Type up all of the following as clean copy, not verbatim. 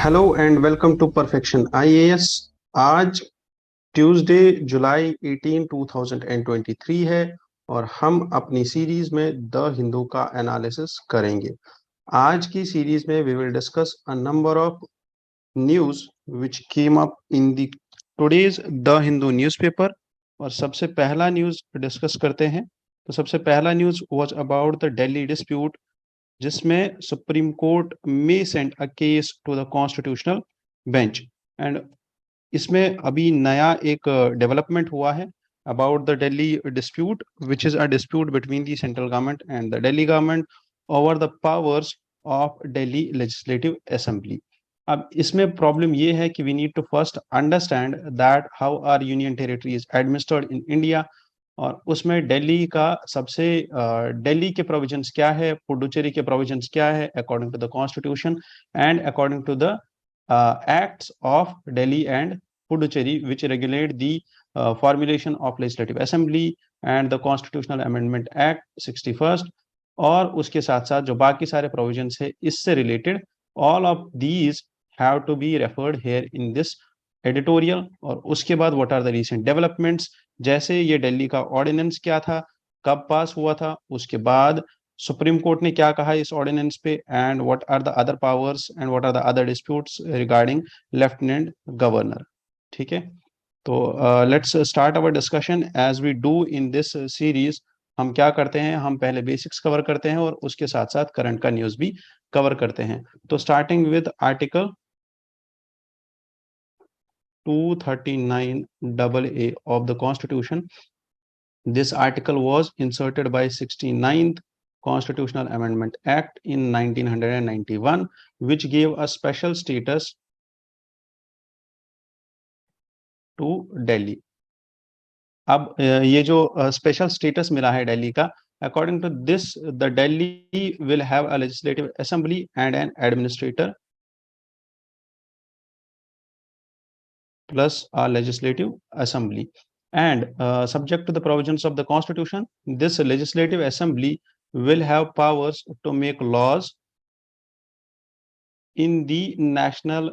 Hello and welcome to perfection IAS. आज Tuesday July 18 2023 है और हम अपनी सीरीज में द हिंदू का एनालिसिस करेंगे। आज की सीरीज में we will discuss a number of news which came up in the today's the Hindu newspaper. और सबसे पहला न्यूज डिस्कस करते हैं। तो सबसे पहला news was about the Delhi dispute, जिसमें सुप्रीम कोर्ट में send a case to the constitutional bench. And इसमें अभी नया एक डेवलपमेंट हुआ है about the Delhi dispute, which is a dispute between the central government and the Delhi government over the powers of Delhi legislative assembly. अब इसमें problem ये है कि we need to first understand that how are union territories administered in India. और उसमें दिल्ली का सबसे दिल्ली के प्रोविजंस क्या है, पुडुचेरी के प्रोविजंस क्या है according to the constitution and according to the acts of Delhi and Puducherry, which regulate the formulation of legislative assembly and the constitutional amendment act 61st। और उसके साथ साथ जो बाकी सारे प्रोविजंस है इससे related, all of these have to be referred here in this editorial. और उसके बाद what are the recent developments, जैसे ये दिल्ली का ऑर्डिनेंस क्या था, कब पास हुआ था, उसके बाद सुप्रीम कोर्ट ने क्या कहा इस ऑर्डिनेंस पे, and what are the other powers and what are the other disputes regarding lieutenant governor. ठीक है, तो let's start our discussion as we do in this series. हम क्या करते हैं, हम पहले बेसिक्स कवर करते हैं और उसके साथ साथ करंट का न्यूज भी कवर करते हैं। तो starting with article 239 AA of the Constitution. This article was inserted by 69th Constitutional Amendment Act in 1991, which gave a special status to Delhi. अब ये जो स्पेशल स्टेटस मिला है दिल्ली का, according to this the Delhi will have a legislative assembly and an administrator plus a legislative assembly, and subject to the provisions of the constitution, this legislative assembly will have powers to make laws in the national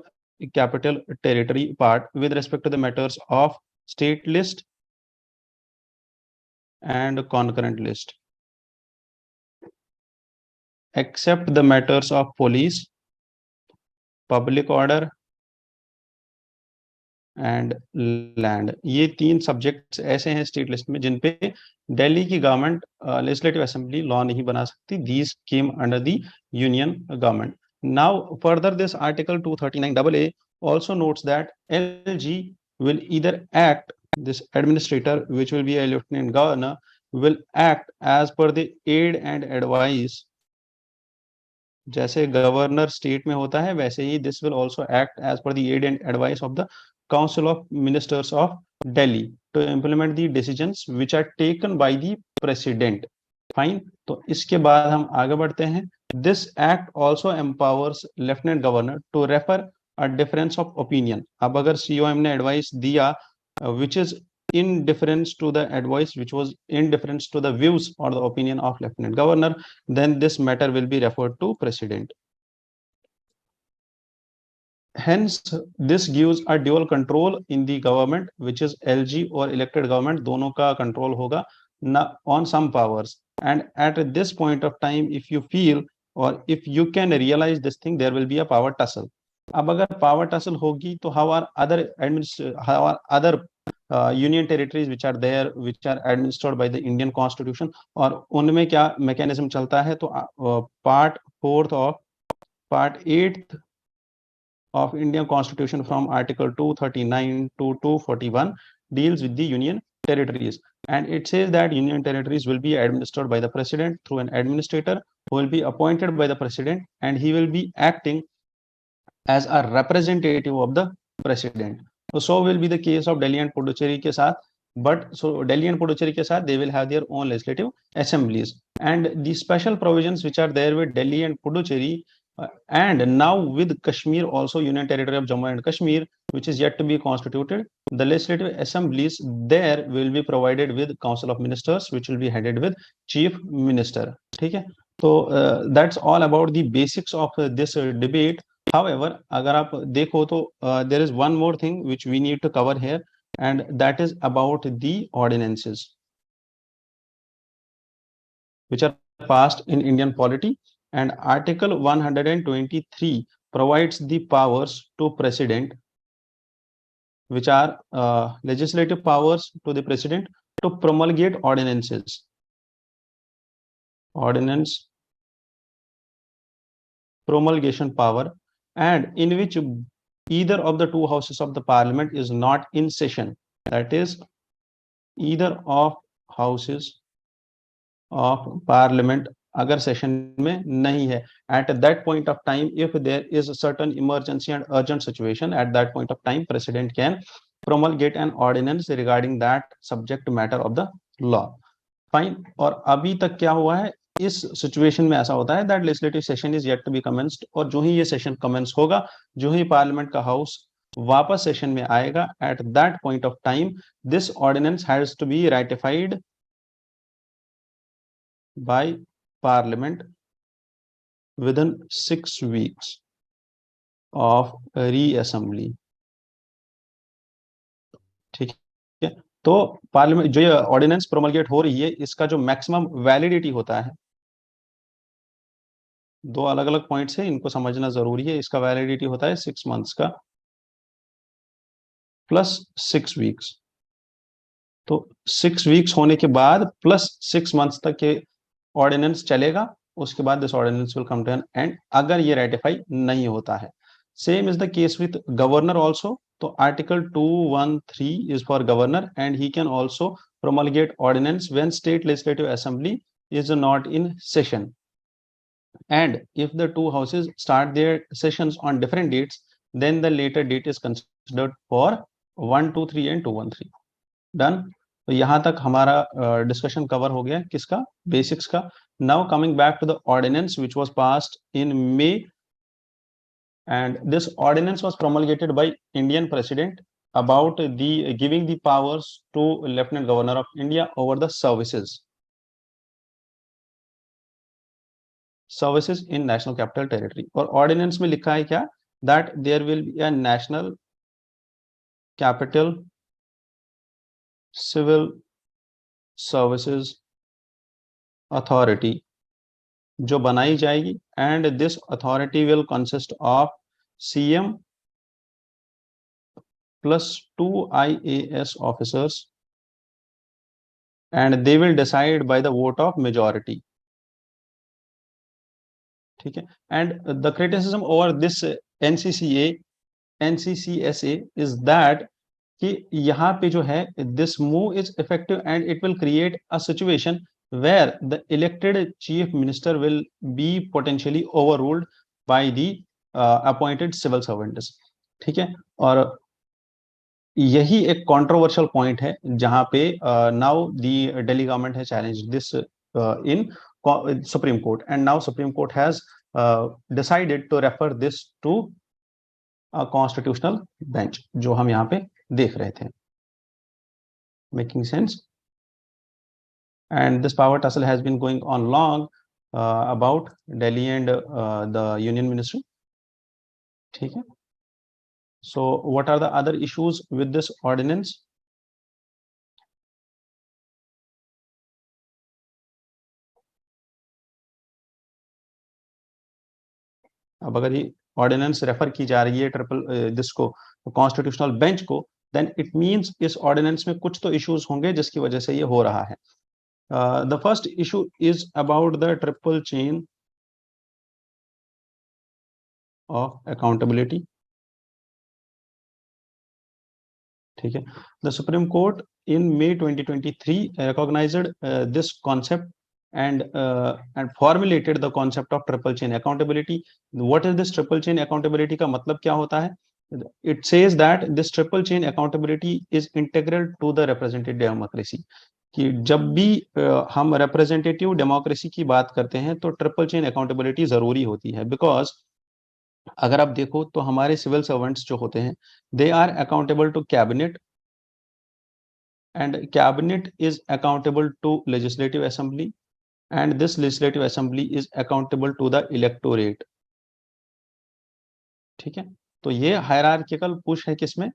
capital territory part with respect to the matters of state list and concurrent list, except the matters of police, public order and land. ये तीन subjects ऐसे हैं state list में जिन पे दिल्ली की government legislative assembly law नहीं बना सकती। These came under the union government. Now further this article 239 AA also notes that LG will either act, this administrator which will be a lieutenant governor will act as per the aid and advice, जैसे governor state में होता है वैसे ही this will also act as per the aid and advice of the council of ministers of Delhi to implement the decisions which are taken by the president. Fine, तो इसके बाद हम आगे बढ़ते हैं। This act also empowers lieutenant governor to refer a difference of opinion. अब अगर COM ने एडवाइस दिया which is in difference to the advice which was in difference to the views or the opinion of lieutenant governor, then this matter will be referred to president. Hence this gives a dual control in the government, which is LG or elected government, दोनों का control होगा on some powers, and at this point of time if you feel or if you can realize this thing, there will be a power tussle. अब अगर power tussle होगी तो how are other union territories which are there, which are administered by the Indian Constitution, और उनमें क्या mechanism चलता है। तो part 4th of part 8th of Indian Constitution from Article 239 to 241 deals with the union territories, and it says that union territories will be administered by the president through an administrator who will be appointed by the president, and he will be acting as a representative of the president. So will be the case of Delhi and Puducherry के साथ, but so Delhi and Puducherry के साथ they will have their own legislative assemblies, and the special provisions which are there with Delhi and Puducherry and now with Kashmir also, Union Territory of Jammu and Kashmir, which is yet to be constituted, the legislative assemblies there will be provided with Council of Ministers, which will be headed with Chief Minister. ठीक है, तो that's all about the basics of this debate. However, अगर आप देखो तो there is one more thing which we need to cover here, and that is about the ordinances which are passed in Indian polity. And Article 123 provides the powers to President, which are legislative powers to the President to promulgate ordinances. Ordinance promulgation power, and in which either of the two houses of the parliament is not in session. That is, either of houses of parliament अगर session में नहीं है, at that point of time, if there is a certain emergency and urgent situation, at that point of time president can promulgate an ordinance regarding that subject matter of the law. Fine. और अभी तक क्या हुआ है, इस situation में ऐसा होता है that legislative session is yet to be commenced, और जो ही ये सेशन कमेंस होगा, जो ही पार्लियामेंट का हाउस वापस सेशन में आएगा, at that point of time this ordinance has to be ratified by parliament within 6 weeks of reassembly. ठीक है. तो पार्लियामेंट जो ये ऑर्डिनेंस प्रोमलगेट हो रही है, इसका जो मैक्सिमम वैलिडिटी होता है, दो अलग अलग पॉइंट्स है, इनको समझना जरूरी है. इसका वैलिडिटी होता है 6 months का प्लस 6 weeks. तो 6 weeks होने के बाद प्लस 6 months तक के ऑर्डिनेंस चलेगा. उसके बाद this ordinance will come to an end अगर ये रेटिफाई नहीं होता है. Same is the case with governor also. तो article 213 is for governor and he can also promulgate ordinance when state legislative assembly is not in session. And if the two houses start their sessions on different dates, then the later date is considered for 123 and 213. Done. तो यहां तक हमारा discussion cover हो गया किसका, basics का. Now coming back to the ordinance which was passed in May, and this ordinance was promulgated by Indian president about the giving the powers to lieutenant governor of India over the services in national capital territory. और ordinance में लिखा है क्या, that there will be a national capital civil services authority जो बनाई जाएगी, and this authority will consist of CM plus 2 IAS officers, and they will decide by the vote of majority. ठीक है. And the criticism over this NCCSA is that कि यहाँ पे जो है this move is effective and it will create a situation where the elected chief minister will be potentially overruled by the appointed civil servants. ठीक है. और यही एक कंट्रोवर्शियल पॉइंट है जहां पे नाउ दी दिल्ली गवर्नमेंट है challenge this in supreme court, and now supreme court has decided to refer this to a constitutional bench, जो हम यहाँ पे देख रहे थे. Making sense. And this power tussle has been going on long about Delhi and the union ministry. ठीक है. So what are the other issues with this ordinance? अब अगर ये ऑर्डिनेंस रेफर की जा रही है जिसको कॉन्स्टिट्यूशनल बेंच को, देन इट मींस इस ऑर्डिनेंस में कुछ तो इश्यूज होंगे जिसकी वजह से ये हो रहा है. The first issue is about the triple chain of accountability. ठीक है. The supreme court in May 2023 recognized this concept and formulated the concept of triple chain accountability. What is this triple chain accountability का मतलब क्या होता है? It says that this triple chain accountability is integral to the representative democracy. कि जब भी हम representative democracy की बात करते हैं तो ट्रिपल चेन अकाउंटेबिलिटी जरूरी होती है. बिकॉज अगर आप देखो तो हमारे सिविल सर्वेंट्स जो होते हैं, they are accountable to cabinet, and cabinet is accountable to legislative assembly, and this legislative assembly is accountable to the electorate. ठीक है, तो ये हायरार्किकल पुश है किसमें,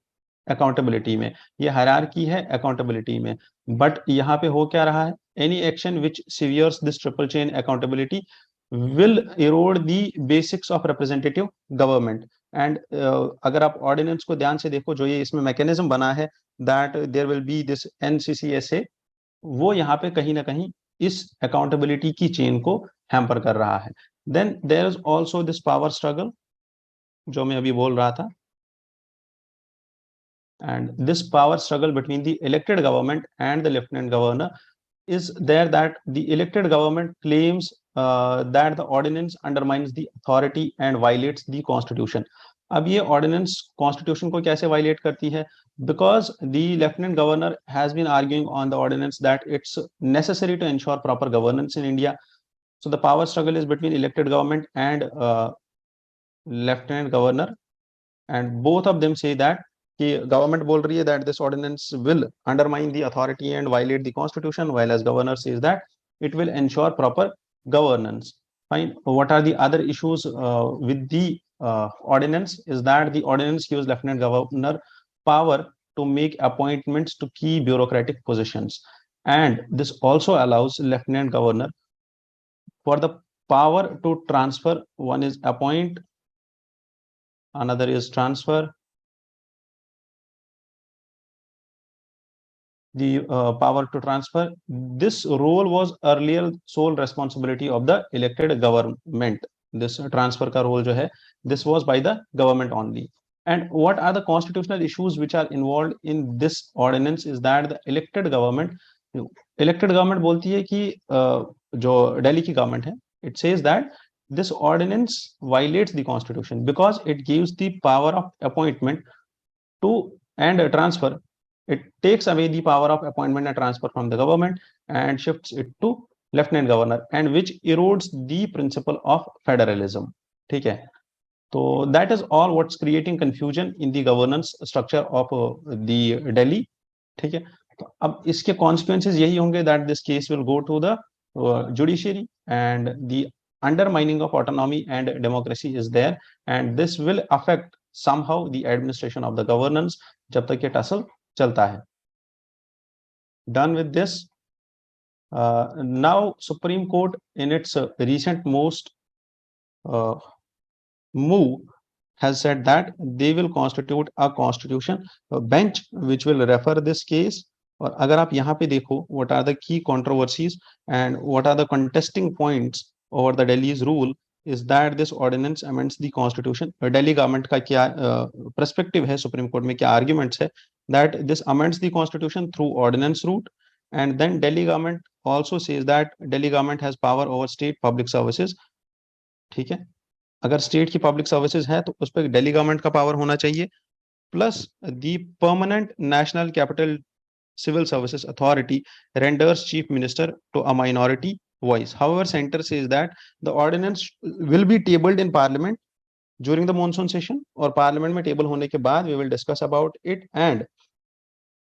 अकाउंटेबिलिटी में, ये हायरार्की है अकाउंटेबिलिटी में। बट यहाँ पे हो क्या रहा है, any action which severs this triple chain accountability will erode the basics of representative government and अगर आप ऑर्डिनेंस को ध्यान से देखो, जो ये इसमें मैकेनिज्म बना है that there will be this NCCSA, वो यहाँ पे कहीं ना कहीं इस अकाउंटेबिलिटी की चेन को हैम्पर कर रहा है। Then there is also this power struggle जो मैं अभी बोल रहा था, and this power struggle between the elected government and the lieutenant governor is there, that the elected government claims that the ordinance undermines the authority and violates the constitution। अब ये ordinance constitution को कैसे violate करती है, because the lieutenant governor has been arguing on the ordinance that it's necessary to ensure proper governance in India। So the power struggle is between elected government and lieutenant governor, and both of them say that कि government बोल रही है that this ordinance will undermine the authority and violate the constitution, while as governor says that it will ensure proper governance। Fine, what are the other issues with the ordinance is that the ordinance gives lieutenant governor power to make appointments to key bureaucratic positions, and this also allows lieutenant governor for the power to transfer, one is appoint, another is transfer, the power to transfer. This role was earlier sole responsibility of the elected government। This transfer का role जो है, this was by the government only। And what are the constitutional issues which are involved in this ordinance is that the elected government बोलती है कि जो दिल्ली की government है, it says that this ordinance violates the constitution because it gives the power of appointment to and transfer, it takes away the power of appointment and transfer from the government and shifts it to lieutenant governor, and which erodes the principle of federalism। ठीक है, तो that is all what's creating confusion in the governance structure of the Delhi। ठीक है, तो अब इसके consequences यही होंगे that this case will go to the judiciary and the undermining of autonomy and democracy is there, and this will affect somehow the administration of the governance जब तक ये टसल चलता है। Done with this, now Supreme Court in its recent most move has said that they will constitute a constitution bench which will refer this case। और अगर आप यहाँ पे देखो what are the key controversies and what are the contesting points over the Delhi's rule is that this ordinance amends the constitution। Delhi government का क्या perspective है, Supreme Court में क्या arguments है, that this amends the constitution through ordinance route, and then Delhi government also says that Delhi government has power over state public services। ठीक है, अगर state की पब्लिक सर्विसेज है तो उस पर दिल्ली गवर्नमेंट का पावर होना चाहिए, plus the permanent national capital civil services authority renders chief minister to a minority voice। However, center says that the ordinance will be tabled in parliament during the monsoon session, और parliament में table होने के बाद we will discuss about it, and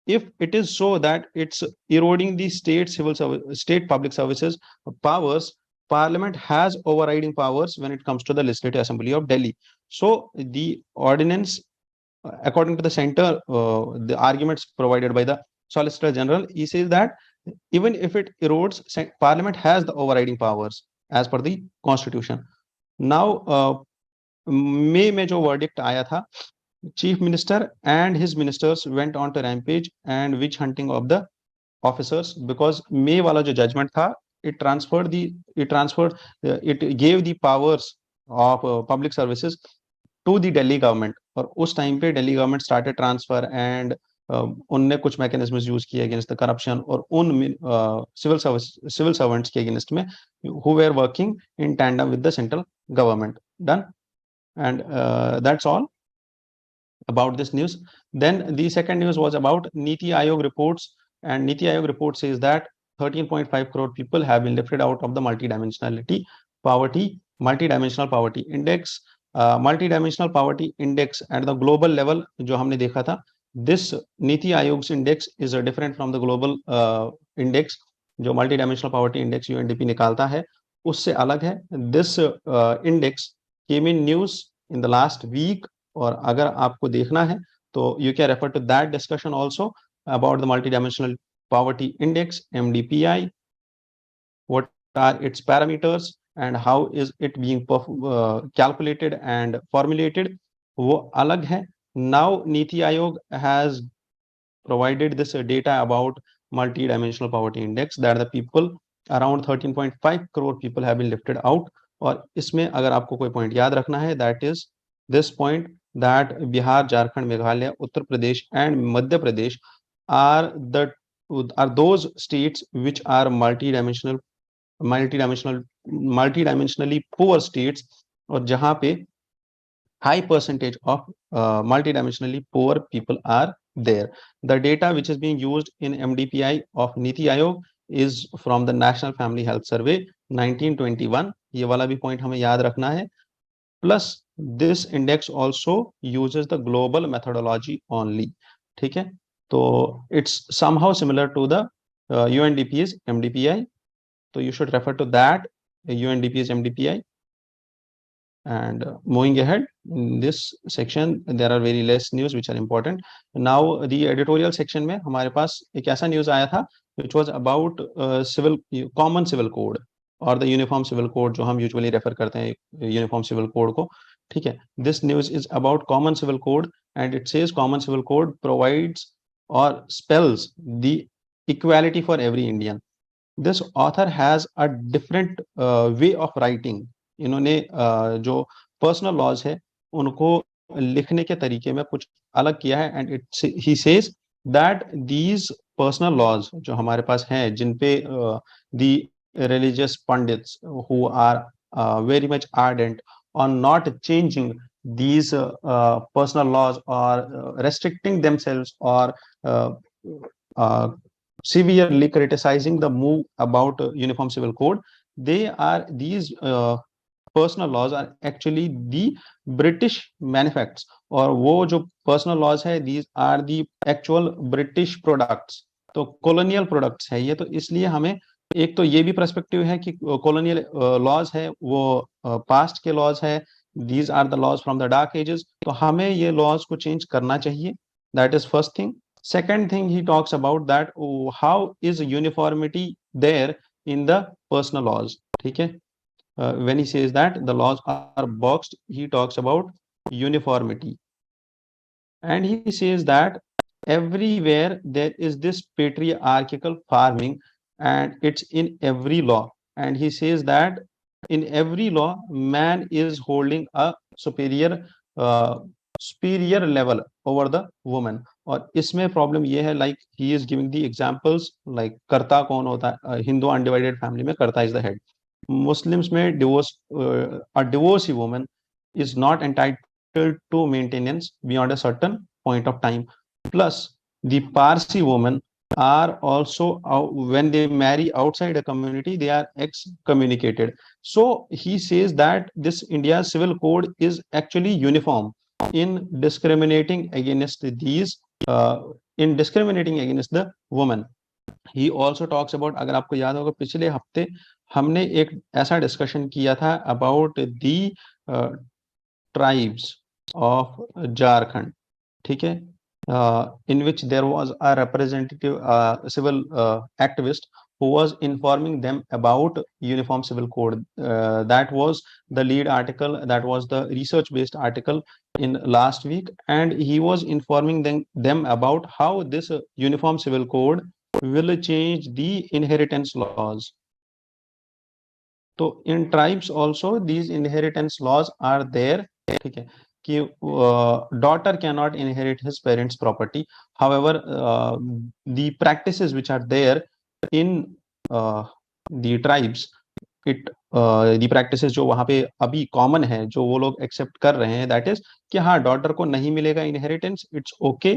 if it is so that it's eroding the state public services powers, parliament has overriding powers when it comes to the legislative assembly of Delhi। So the ordinance, according to the center, the arguments provided by the solicitor general, he says that even if it erodes, parliament has the overriding powers as per the constitution। Now मई में जो verdict आया था, chief minister and his ministers went on to rampage and witch hunting of the officers, because May वाला जो judgment था, it gave the powers of public services to the Delhi government, और उस time पे Delhi government started transfer and उनने कुछ mechanisms use किए against the corruption और उन civil servants के against में who were working in tandem with the central government। Done, and that's all about this news। Then the second news was about Niti Aayog reports, and Niti Aayog report says that 13.5 crore people have been lifted out of the multidimensional poverty index। Multidimensional poverty index at the global level जो हमने देखा था, this Niti Aayog's index is different from the global index जो multidimensional poverty index UNDP निकालता है, उससे अलग है। This index came in news in the last week, और अगर आपको देखना है तो you can refer to that discussion also about the multidimensional poverty index, MDPI, what are its parameters and how is it being calculated and formulated, वो अलग है. Now NITI Aayog has provided this data about multi-dimensional poverty index that the people around 13.5 crore people have been lifted out. और इसमें अगर आपको कोई point याद रखना है, that is this point that Bihar, Jharkhand, Meghalaya, Uttar Pradesh and Madhya Pradesh are the are those states which are multidimensionally poor states, और जहां पे high percentage of multidimensionally poor people are there. The data which is being used in MDPI of Niti Aayog is from the National Family Health Survey 1921. ये वाला भी point हमें याद रखना है. Plus this index also uses the global methodology only. ठीक है, तो it's somehow similar to the UNDP's MDPI. So you should refer to that, UNDP's MDPI. And moving ahead in this section, there are very less news which are important. Now the editorial section में हमारे पास एक ऐसा news आया था which was about common civil code or the uniform civil code, जो हम usually refer करते हैं uniform civil code को. ठीक है, this news is about common civil code and it says common civil code provides or spells the equality for every Indian. This author has a different way of writing. इन्होंने जो personal laws है उनको लिखने के तरीके में कुछ अलग किया है. And it he says that these personal laws जो हमारे पास हैं, जिन पे the religious pundits who are very much ardent on not changing these personal laws or restricting themselves or severely criticizing the move about uniform civil code, these personal laws are actually the British manufactures. और वो जो personal laws है, these are the actual British products. तो colonial products है ये. तो इसलिए हमें एक तो ये भी पर्सपेक्टिव है कि कॉलोनियल लॉज है वो पास्ट के लॉज है, these are the laws from the dark ages. तो हमें ये लॉज को चेंज करना चाहिए. That is first thing. Second thing, he talks about that how is uniformity there in the personal laws. ठीक है, when he says that the laws are boxed, he talks about uniformity. And he says that everywhere there is this patriarchal farming and it's in every law. And he says that in every law man is holding a superior level over the woman. और इसमें problem ये है, like he is giving the examples like कर्ता कौन होता है. Hindu undivided family में कर्ता इज द हेड. Muslims में a divorcee woman is not entitled to maintenance beyond a certain point of time. Plus the Parsi women are also when they marry outside a community they are excommunicated. So he says that this India's civil code is actually uniform in discriminating against these in discriminating against the woman. He also talks about, अगर आपको याद होगा पिछले हफ्ते हमने एक ऐसा discussion किया था about the tribes of Jharkhand. ठीक है, in which there was a representative civil activist who was informing them about uniform civil code. That was the lead article, that was the research based article in last week, and he was informing them about how this uniform civil code will change the inheritance laws. तो in tribes also these inheritance laws are there. ठीक है, कि daughter cannot inherit his parents property. However the practices which are there in the tribes, it the practices जो वहां पे अभी common है, जो वो लोग एक्सेप्ट कर रहे हैं, दैट इज कि हाँ डॉटर को नहीं मिलेगा inheritance, it's okay.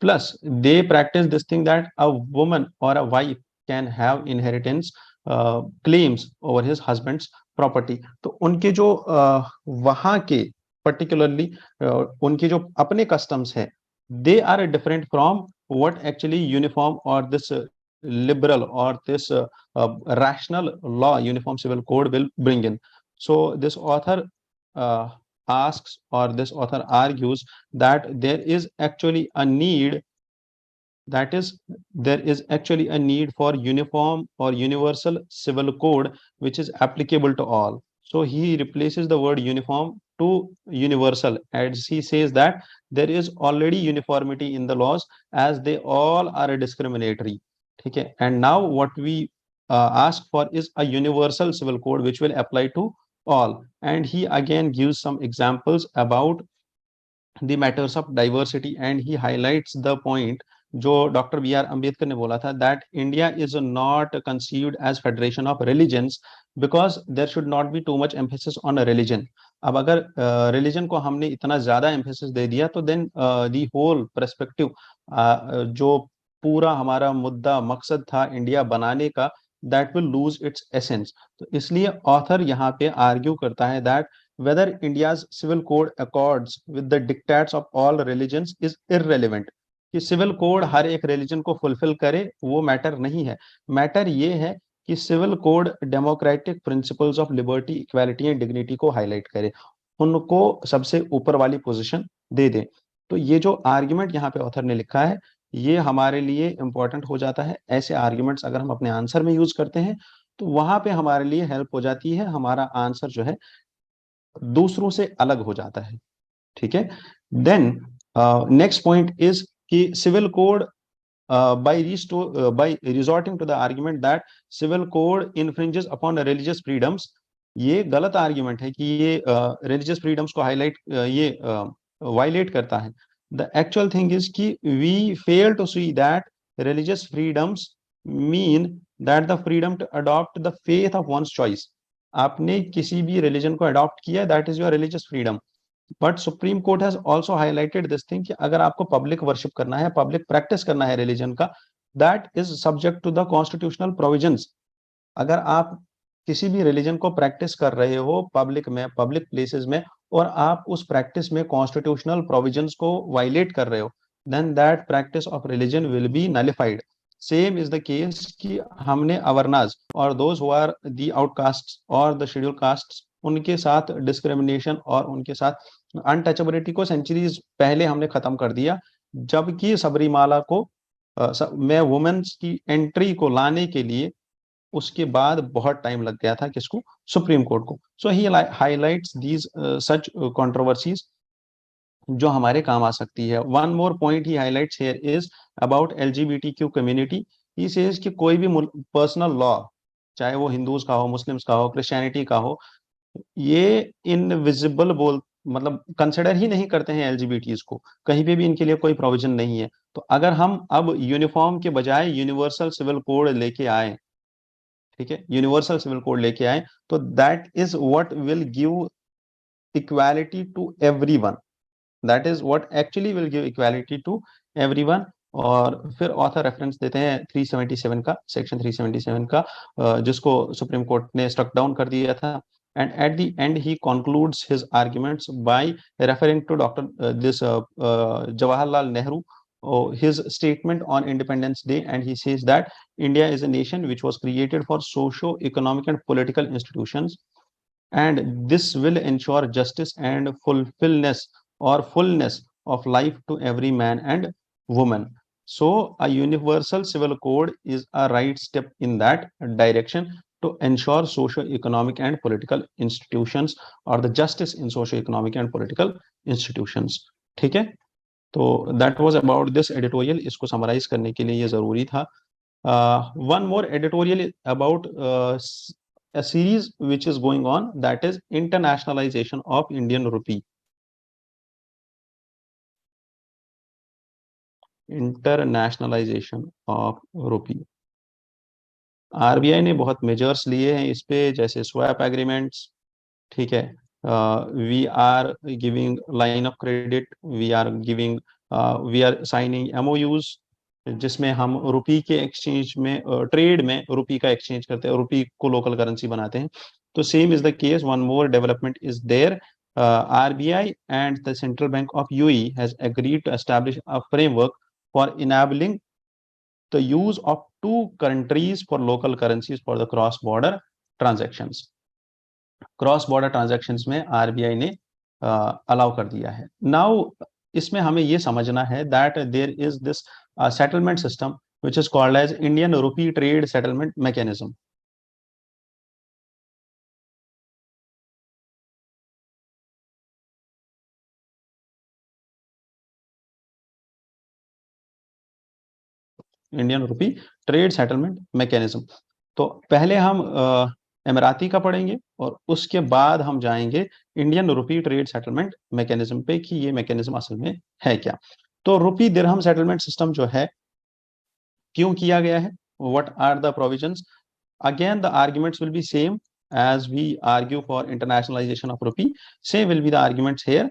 Plus they practice this thing that a woman or a wife can have inheritance claims over his husband's property. तो उनके जो वहां के particularly उनके जो अपने customs है, they are different from what actually uniform or this liberal or this rational law uniform civil code will bring in. So this author asks, or this author argues, that there is actually a need, that is, there is actually a need for uniform or universal civil code which is applicable to all. So he replaces the word uniform to universal, as he says that there is already uniformity in the laws as they all are discriminatory. Okay, and now what we ask for is a universal civil code which will apply to all. And he again gives some examples about the matters of diversity, and he highlights the point जो doctor B R Ambedkar ने बोला था, that India is not conceived as federation of religions because there should not be too much emphasis on religion. अब अगर religion को हमने इतना ज्यादा एम्फेसिस दे दिया तो देन दी होल पर्सपेक्टिव, जो पूरा हमारा मुद्दा मकसद था इंडिया बनाने का, that will lose its essence. तो इसलिए ऑथर यहाँ पे आर्ग्यू करता है that whether India's civil code accords with the dictates of all religions is irrelevant. कि सिविल कोड हर एक रिलीजन को फुलफिल करे वो मैटर नहीं है. मैटर ये है कि civil code democratic principles of liberty, equality and dignity को हाईलाइट करे, उनको सबसे ऊपर वाली पोजीशन दे दे. तो ये जो आर्ग्यूमेंट यहाँ पे ऑथर ने लिखा है ये हमारे लिए इंपॉर्टेंट हो जाता है. ऐसे आर्ग्यूमेंट्स अगर हम अपने आंसर में यूज करते हैं तो वहां पे हमारे लिए हेल्प हो जाती है, हमारा आंसर जो है दूसरों से अलग हो जाता है. ठीक है. देन नेक्स्ट पॉइंट इज कि civil code by resorting to the argument that civil code infringes upon religious freedoms, ये गलत आर्ग्यूमेंट है कि ये रिलीजियस फ्रीडम्स को हाईलाइट ये वायलेट करता है. द एक्चुअल थिंग इज कि we fail to see that religious freedoms mean that the freedom to adopt the faith of one's choice. आपने किसी भी रिलीजन को अडॉप्ट किया, that is your religious freedom. But supreme court has also highlighted this thing कि अगर आपको public worship करना है, पब्लिक प्रैक्टिस करना है रिलीजन का, that is subject to the constitutional provisions. अगर आप किसी भी रिलीजन को प्रैक्टिस कर रहे हो पब्लिक में, पब्लिक प्लेसेस में, और आप उस प्रैक्टिस में कॉन्स्टिट्यूशनल प्रोविजंस को वायलेट कर रहे हो, then that practice of religion will be nullified. Same is the case कि हमने अवरनाज और those who are the outcaste और द शेड्यूल कास्ट, उनके साथ डिस्क्रिमिनेशन और उनके साथ अनटचेबिलिटी को सेंचुरीज पहले हमने खत्म कर दिया, जबकि सबरीमाला को में वुमेन्स की एंट्री को लाने के लिए उसके बाद बहुत टाइम लग गया था किसको, सुप्रीम कोर्ट को. सो ही हाईलाइट्स दीज सच कंट्रोवर्सीज जो हमारे काम आ सकती है. One more point he highlights here is about LGBTQ community. He says कि कोई भी पर्सनल लॉ, चाहे वो हिंदूज का हो, मुस्लिम्स का हो, क्रिश्चियनिटी का हो, ये इनविजिबल बोल मतलब कंसिडर ही नहीं करते हैं एलजीबीटीज को, कहीं पे भी इनके लिए कोई प्रोविजन नहीं है. तो अगर हम अब यूनिफॉर्म के बजाय यूनिवर्सल सिविल कोड लेके आए, ठीक है, यूनिवर्सल सिविल कोड लेके आए, तो that is what will give equality to everyone. That is what actually will give equality to everyone. और फिर ऑथर रेफरेंस देते हैं 377 का, सेक्शन 377 का, जिसको सुप्रीम कोर्ट ने स्ट्रक डाउन कर दिया था. And at the end, he concludes his arguments by referring to Jawaharlal Nehru, his statement on Independence Day, and he says that India is a nation which was created for socio-economic and political institutions, and this will ensure justice and fullness of life to every man and woman. So a universal civil code is a right step in that direction to ensure socio-economic and political institutions or the justice in socio-economic and political institutions. ठीक है. तो that was about this editorial. इसको summarize करने के लिए ये जरूरी था. One more editorial about a series which is going on, that is internationalization of Indian rupee. Internationalization of rupee. RBI ने बहुत मेजर्स लिए हैं इस पे, जैसे स्वैप एग्रीमेंट्स, ठीक है, we are giving line of credit, we are signing MOUs, जिसमें हम रुपी के एक्सचेंज में, ट्रेड में रुपी का एक्सचेंज करते हैं, रुपी को लोकल करेंसी बनाते हैं. तो same is the case. One more development is there. RBI and the Central Bank of UAE has agreed to establish a framework for enabling the use of two countries for local currencies for the cross border transactions. Cross border transactions में RBI ने allow कर दिया है। Now इसमें हमें ये समझना है that there is this settlement system which is called as Indian Rupee Trade Settlement Mechanism. Indian rupee trade settlement mechanism. तो पहले हम अमेराती का पढ़ेंगे और उसके बाद हम जाएंगे Indian rupee trade settlement mechanism पे कि ये मैकेनिज्म असल में है क्या। तो रूपी दिरहम सेटलमेंट सिस्टम जो है क्यों किया गया है, what are the provisions, again the arguments will be same as we argue for internationalization of rupee, same will be the arguments here।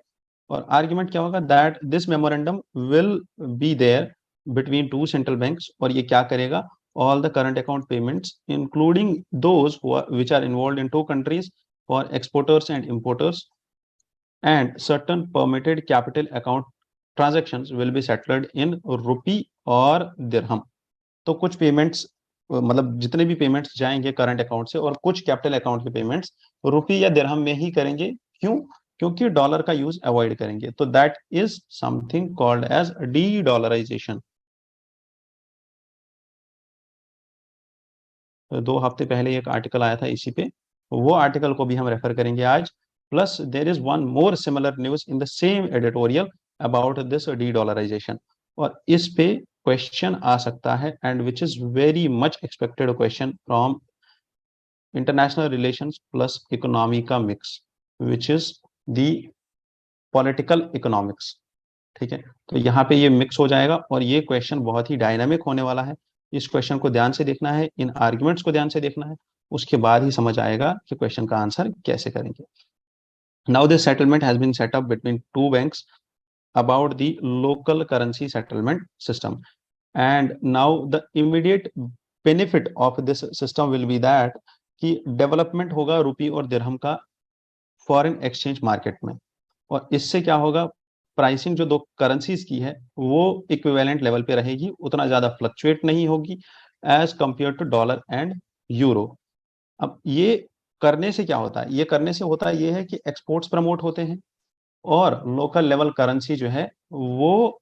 और आर्ग्यूमेंट क्या होगा, that this memorandum will be there between two central banks, और ये क्या करेगा, all the current account payments including those which are involved in two countries for exporters and importers and certain permitted capital account transactions will be settled in rupee और दिरहम। तो कुछ payments मतलब जितने भी पेमेंट्स जाएंगे करंट अकाउंट से और कुछ कैपिटल अकाउंट के पेमेंट्स रुपी या दिरहम में ही करेंगे। क्यों? क्योंकि डॉलर का यूज अवॉइड करेंगे। तो that is something called as de dollarisation. 2 हफ्ते पहले एक आर्टिकल आया था इसी पे, वो आर्टिकल को भी हम रेफर करेंगे आज। Plus there is one more similar news in the same editorial about this de dollarization, और इस पे क्वेश्चन आ सकता है and which is very much expected question from international relations plus economy का mix which is the political economics. ठीक है, तो यहाँ पे ये मिक्स हो जाएगा और ये क्वेश्चन बहुत ही डायनामिक होने वाला है। इस क्वेश्चन को ध्यान से देखना है, इन आर्ग्यूमेंट्स को ध्यान से देखना है, उसके बाद ही समझ आएगा कि क्वेश्चन का आंसर कैसे करेंगे। Now this settlement has been set up between two banks about the local currency settlement system, and now the immediate benefit of this system will be that कि डेवलपमेंट होगा रुपी और दिरहम का फॉरेन एक्सचेंज मार्केट में, और इससे क्या होगा, pricing जो दो करेंसीज की है वो इक्विवेलेंट लेवल पे रहेगी, उतना ज्यादा फ्लक्चुएट नहीं होगी as compare to dollar and euro. अब ये करने से क्या होता है, ये करने से होता है ये है कि एक्सपोर्ट्स प्रमोट होते हैं और लोकल लेवल करेंसी जो है वो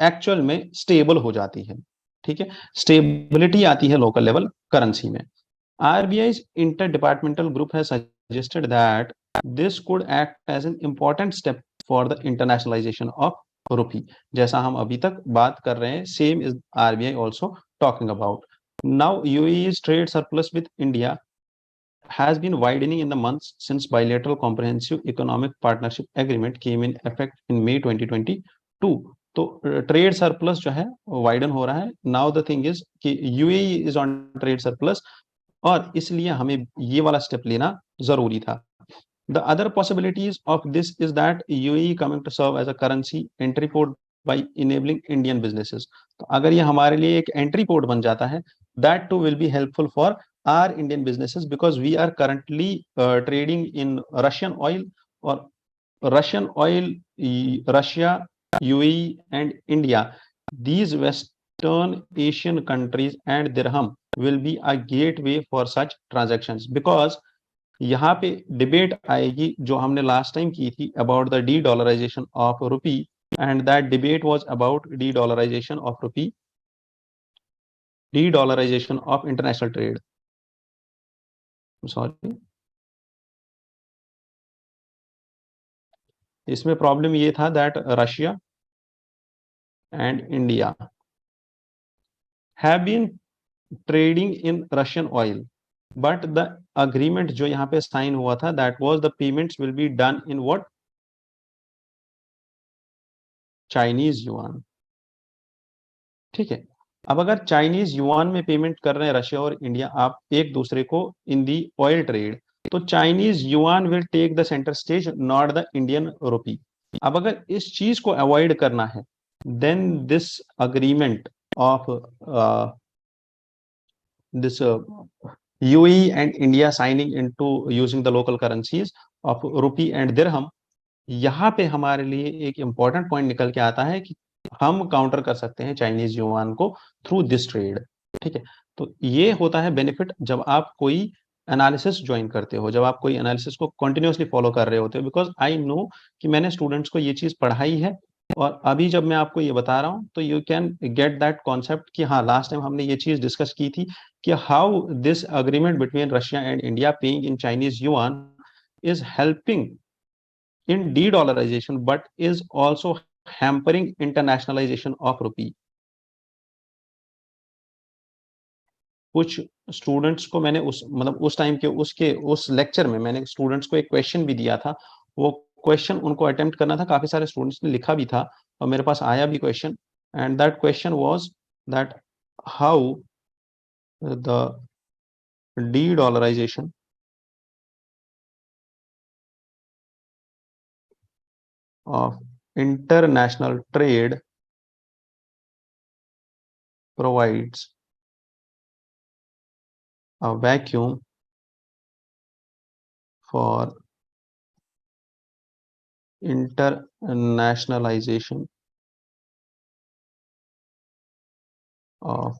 एक्चुअल में स्टेबल हो जाती है। ठीक है, स्टेबिलिटी आती है लोकल लेवल करेंसी में। RBI's interdepartmental group has suggested that this could act as an important step for the internationalization of rupee। जैसा हम अभी तक बात कर रहे हैं, same is RBI also talking about। Now UAE's trade surplus with India has been widening in the months since bilateral comprehensive economic partnership agreement came in effect in May 2022। तो trade surplus जो है widen हो रहा है। Now the thing is कि UAE is on trade surplus, और इसलिए हमें ये वाला स्टेप लेना जरूरी था। The other possibilities of this is that UAE coming to serve as a currency entry port by enabling Indian businesses. तो अगर ये हमारे लिए एक एंट्री पोर्ट बन जाता है, that too will be helpful for our Indian businesses because we are currently trading in Russian oil, और Russian oil, Russia, UAE and India, these Western Asian countries and dirham will be a gateway for such transactions because यहाँ पे debate आएगी जो हमने last time की थी about the de dollarisation of rupee, and that debate was about de dollarisation of rupee, de dollarisation of international trade. Sorry, इसमें problem ये था that Russia and India have been trading in Russian oil, but the agreement जो यहाँ पे साइन हुआ था that was the payments will be done in what, Chinese yuan. ठीक है, अब अगर चाइनीज युआन में पेमेंट कर रहे हैं रशिया और इंडिया आप एक दूसरे को इन दी ऑयल ट्रेड, तो Chinese yuan will take the centre stage, not the Indian rupee. अब अगर इस चीज को अवॉइड करना है, then this agreement of this UAE and India signing into using the local currencies of rupee and dirham, यहाँ पे हमारे लिए एक इंपॉर्टेंट पॉइंट निकल के आता है कि हम काउंटर कर सकते हैं चाइनीज युआन को थ्रू दिस ट्रेड। ठीक है, तो ये होता है बेनिफिट जब आप कोई एनालिसिस ज्वाइन करते हो, जब आप कोई एनालिसिस को कंटिन्यूअसली फॉलो कर रहे होते हो, बिकॉज आई नो कि मैंने स्टूडेंट्स को ये चीज पढ़ाई है, और अभी जब मैं आपको ये बता रहा हूँ तो you can get that concept कि हाँ लास्ट टाइम हमने ये चीज डिस्कस की थी कि how this agreement between Russia and India paying in Chinese yuan is helping in de-dollarization but is also hampering internationalization of rupee. कुछ स्टूडेंट्स को मैंने उस मतलब उस टाइम के उसके उस लेक्चर में मैंने स्टूडेंट्स को एक क्वेश्चन भी दिया था, वो क्वेश्चन उनको अटेम्प्ट करना था, काफी सारे स्टूडेंट्स ने लिखा भी था और मेरे पास आया भी question, and that question was that how the de-dollarization of international trade provides a vacuum for internationalization of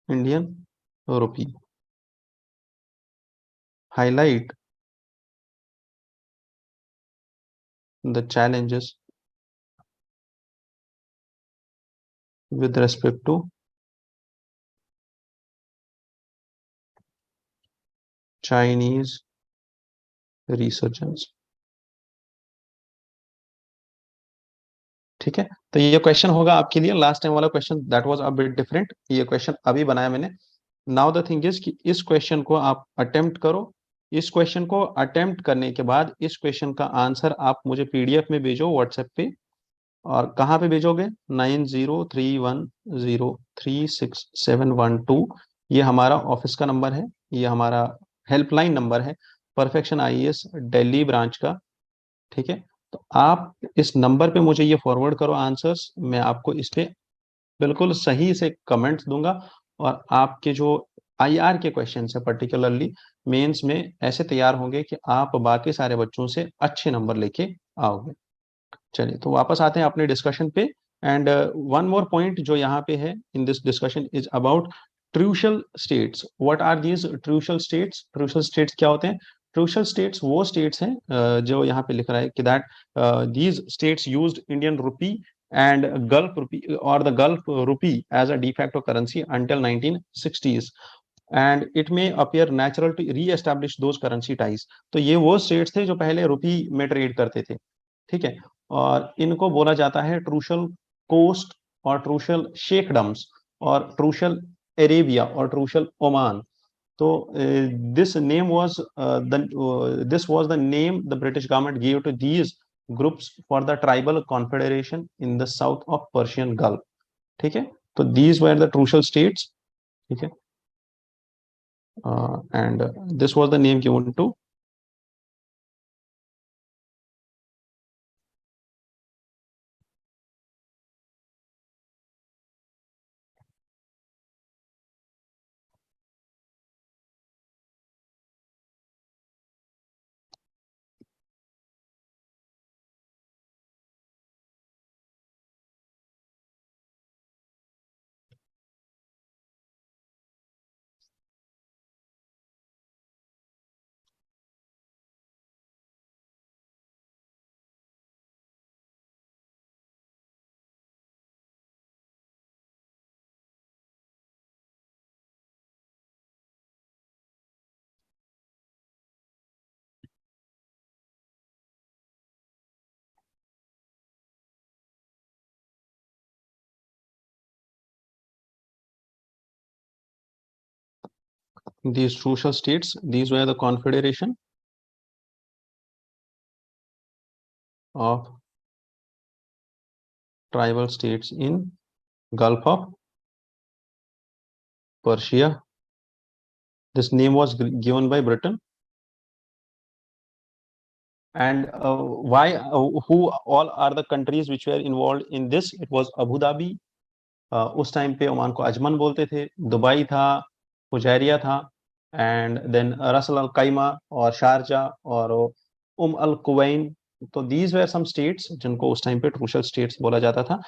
Indian rupee. Highlight the challenges with respect to Chinese resurgence. ठीक है, तो ये क्वेश्चन होगा आपके लिए, लास्ट टाइम वाला question that was a bit different, ये question अभी बनाया मैंने। नाउ द थिंग इज कि इस क्वेश्चन को आप अटेम्प्ट करो, इस क्वेश्चन को अटेम्प्ट करने के बाद इस क्वेश्चन का आंसर आप मुझे पीडीएफ में भेजो व्हाट्सएप पे, और कहाँ पे भेजोगे, 9031036712, ये हमारा ऑफिस का नंबर है, ये हमारा हेल्पलाइन नंबर है परफेक्शन आईएएस दिल्ली ब्रांच का। ठीक है, तो आप इस नंबर पे मुझे ये फॉरवर्ड करो आंसर्स, मैं आपको इस पे बिल्कुल सही से कमेंट्स दूंगा, और आपके जो आईआर के क्वेश्चन है पर्टिकुलरली मेंस में ऐसे तैयार होंगे कि आप बाकी सारे बच्चों से अच्छे नंबर लेके आओगे। चलिए, तो वापस आते हैं अपने डिस्कशन पे, एंड वन मोर पॉइंट जो यहाँ पे है in this discussion is about Trucial States. What are these Trucial States? Trucial States क्या होते हैं? ट्रूशल स्टेट्स वो स्टेट्स हैं जो यहाँ पे लिख रहा है कि that these states used Indian rupee and Gulf rupee or the Gulf rupee as a de facto currency until 1960s, and it may appear natural to re-establish those currency ties। तो ये वो स्टेट्स थे जो पहले रुपी में trade करते थे, ठीक है, और इनको बोला जाता है ट्रूशल कोस्ट और ट्रूशल शेखडम्स और ट्रूशल अरेबिया और ट्रूशल ओमान। तो this name was this was the name the British government give to these groups for the tribal confederation in the south of Persian Gulf. ठीक है, तो these were the Trucial states, ठीक है, and this was the name given to. These crucial states, these were the confederation of tribal states in Gulf of Persia. This name was given by Britain. And why? Who all are the countries which were involved in this? It was Abu Dhabi. उस time पे Oman को Ajman बोलते थे, Dubai था, Fujairah था, and then Ras al al Khaimah और Sharjah और al Quwain. तो दीज वेर सम स्टेट्स जिनको उस टाइम पे क्रूशियल स्टेट्स बोला जाता था।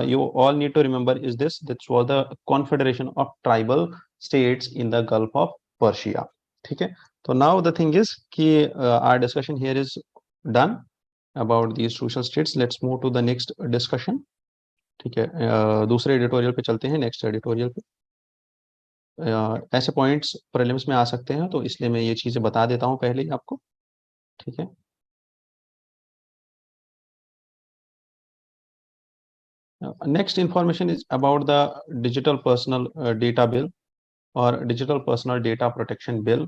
You all need to remember is this was the confederation of tribal states in the Gulf of Persia. ठीक है, तो नाउ द थिंग इज कि our discussion here is done about these social states. Let's move to the next discussion. ठीक है, दूसरे editorial पे चलते हैं, नेक्स्ट एडिटोरियल पे। ऐसे पॉइंट्स प्रीलिम्स में आ सकते हैं, तो इसलिए मैं ये चीजें बता देता हूँ पहले ही आपको। ठीक है, next information is about the digital personal data bill और digital personal data protection bill.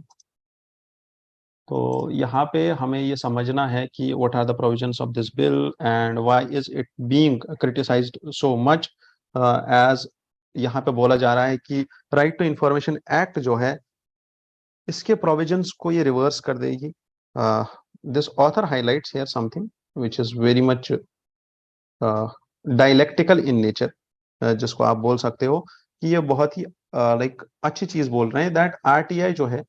तो यहाँ पे हमें ये समझना है कि what are the provisions of this bill and why is it being criticised so much. As यहाँ पे बोला जा रहा है कि राइट टू इंफॉर्मेशन एक्ट जो है, इसके प्रोविजंस को ये रिवर्स कर देगी। This author highlights here something which is very much dialectical in nature, जिसको आप बोल सकते हो कि ये बहुत ही लाइक अच्छी चीज बोल रहे हैं, दैट आरटीआई जो है,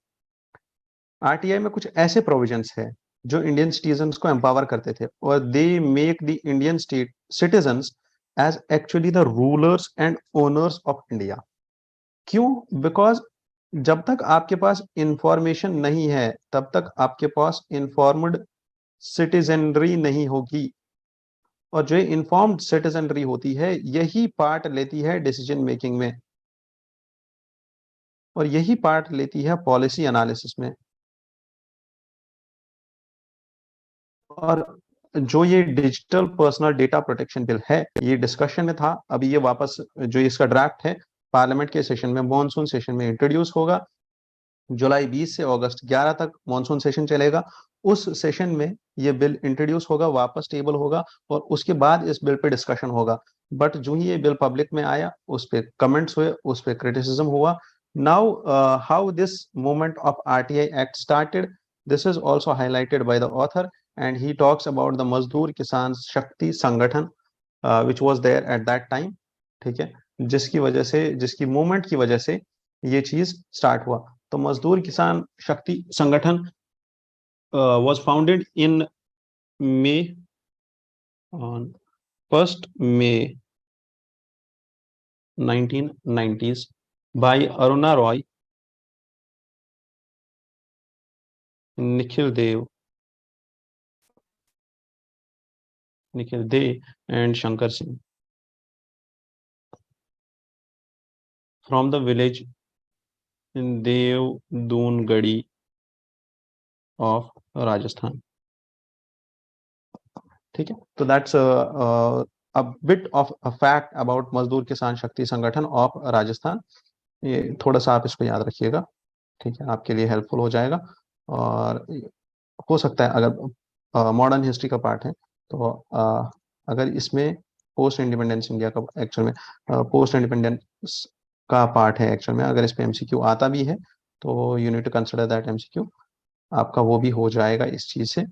आरटीआई में कुछ ऐसे प्रोविजंस है जो इंडियन सिटीजन्स को एम्पावर करते थे, और they make the Indian state citizens as actually the rulers and owners of India. क्यों? बिकॉज जब तक आपके पास इंफॉर्मेशन नहीं है, तब तक आपके पास इंफॉर्म्ड सिटीजनरी नहीं होगी, और जो इन्फॉर्म्ड सिटीजनरी होती है यही पार्ट लेती है डिसीजन मेकिंग में, और यही पार्ट लेती है पॉलिसी एनालिसिस में। और जो ये digital personal data protection bill है, ये डिस्कशन में था, अभी ये वापस जो इसका ड्राफ्ट है पार्लियामेंट के सेशन में, मॉनसून सेशन में इंट्रोड्यूस होगा। जुलाई 20 से अगस्त 11 तक मॉनसून सेशन चलेगा। उस सेशन में ये बिल इंट्रोड्यूस होगा, वापस टेबल होगा, और उसके बाद इस बिल पे डिस्कशन होगा। बट जो ही ये बिल पब्लिक में आया, उस पे कमेंट्स हुए, उस पे क्रिटिसिज्म हुआ। Now how this movement of RTI act started, this is also highlighted by the author, and he talks about the Mazdoor Kisan Shakti Sangathan which was there at that time. ठीक है, जिसकी वजह से, जिसकी मूवमेंट की वजह से ये चीज स्टार्ट हुआ। तो मजदूर किसान शक्ति संगठन was founded in May, on 1st May 1990s by Aruna Roy, Nikhil Dev, and Shankar Singh from the village in Devdungadi of Rajasthan. ठीक है, तो that's a bit of a fact about मजदूर किसान शक्ति संगठन of Rajasthan. ये थोड़ा सा आप इसको याद रखिएगा, ठीक है, आपके लिए हेल्पफुल हो जाएगा। और हो सकता है अगर मॉडर्न हिस्ट्री का पार्ट है, तो अगर इसमें पोस्ट इंडिपेंडेंस इंडिया का एक्चुअल में पोस्ट इंडिपेंडेंस का पार्ट है एक्चुअल में, अगर इस पे एमसीक्यू आता भी है, तो you need to consider that MCQ, आपका वो भी हो जाएगा इस चीज से।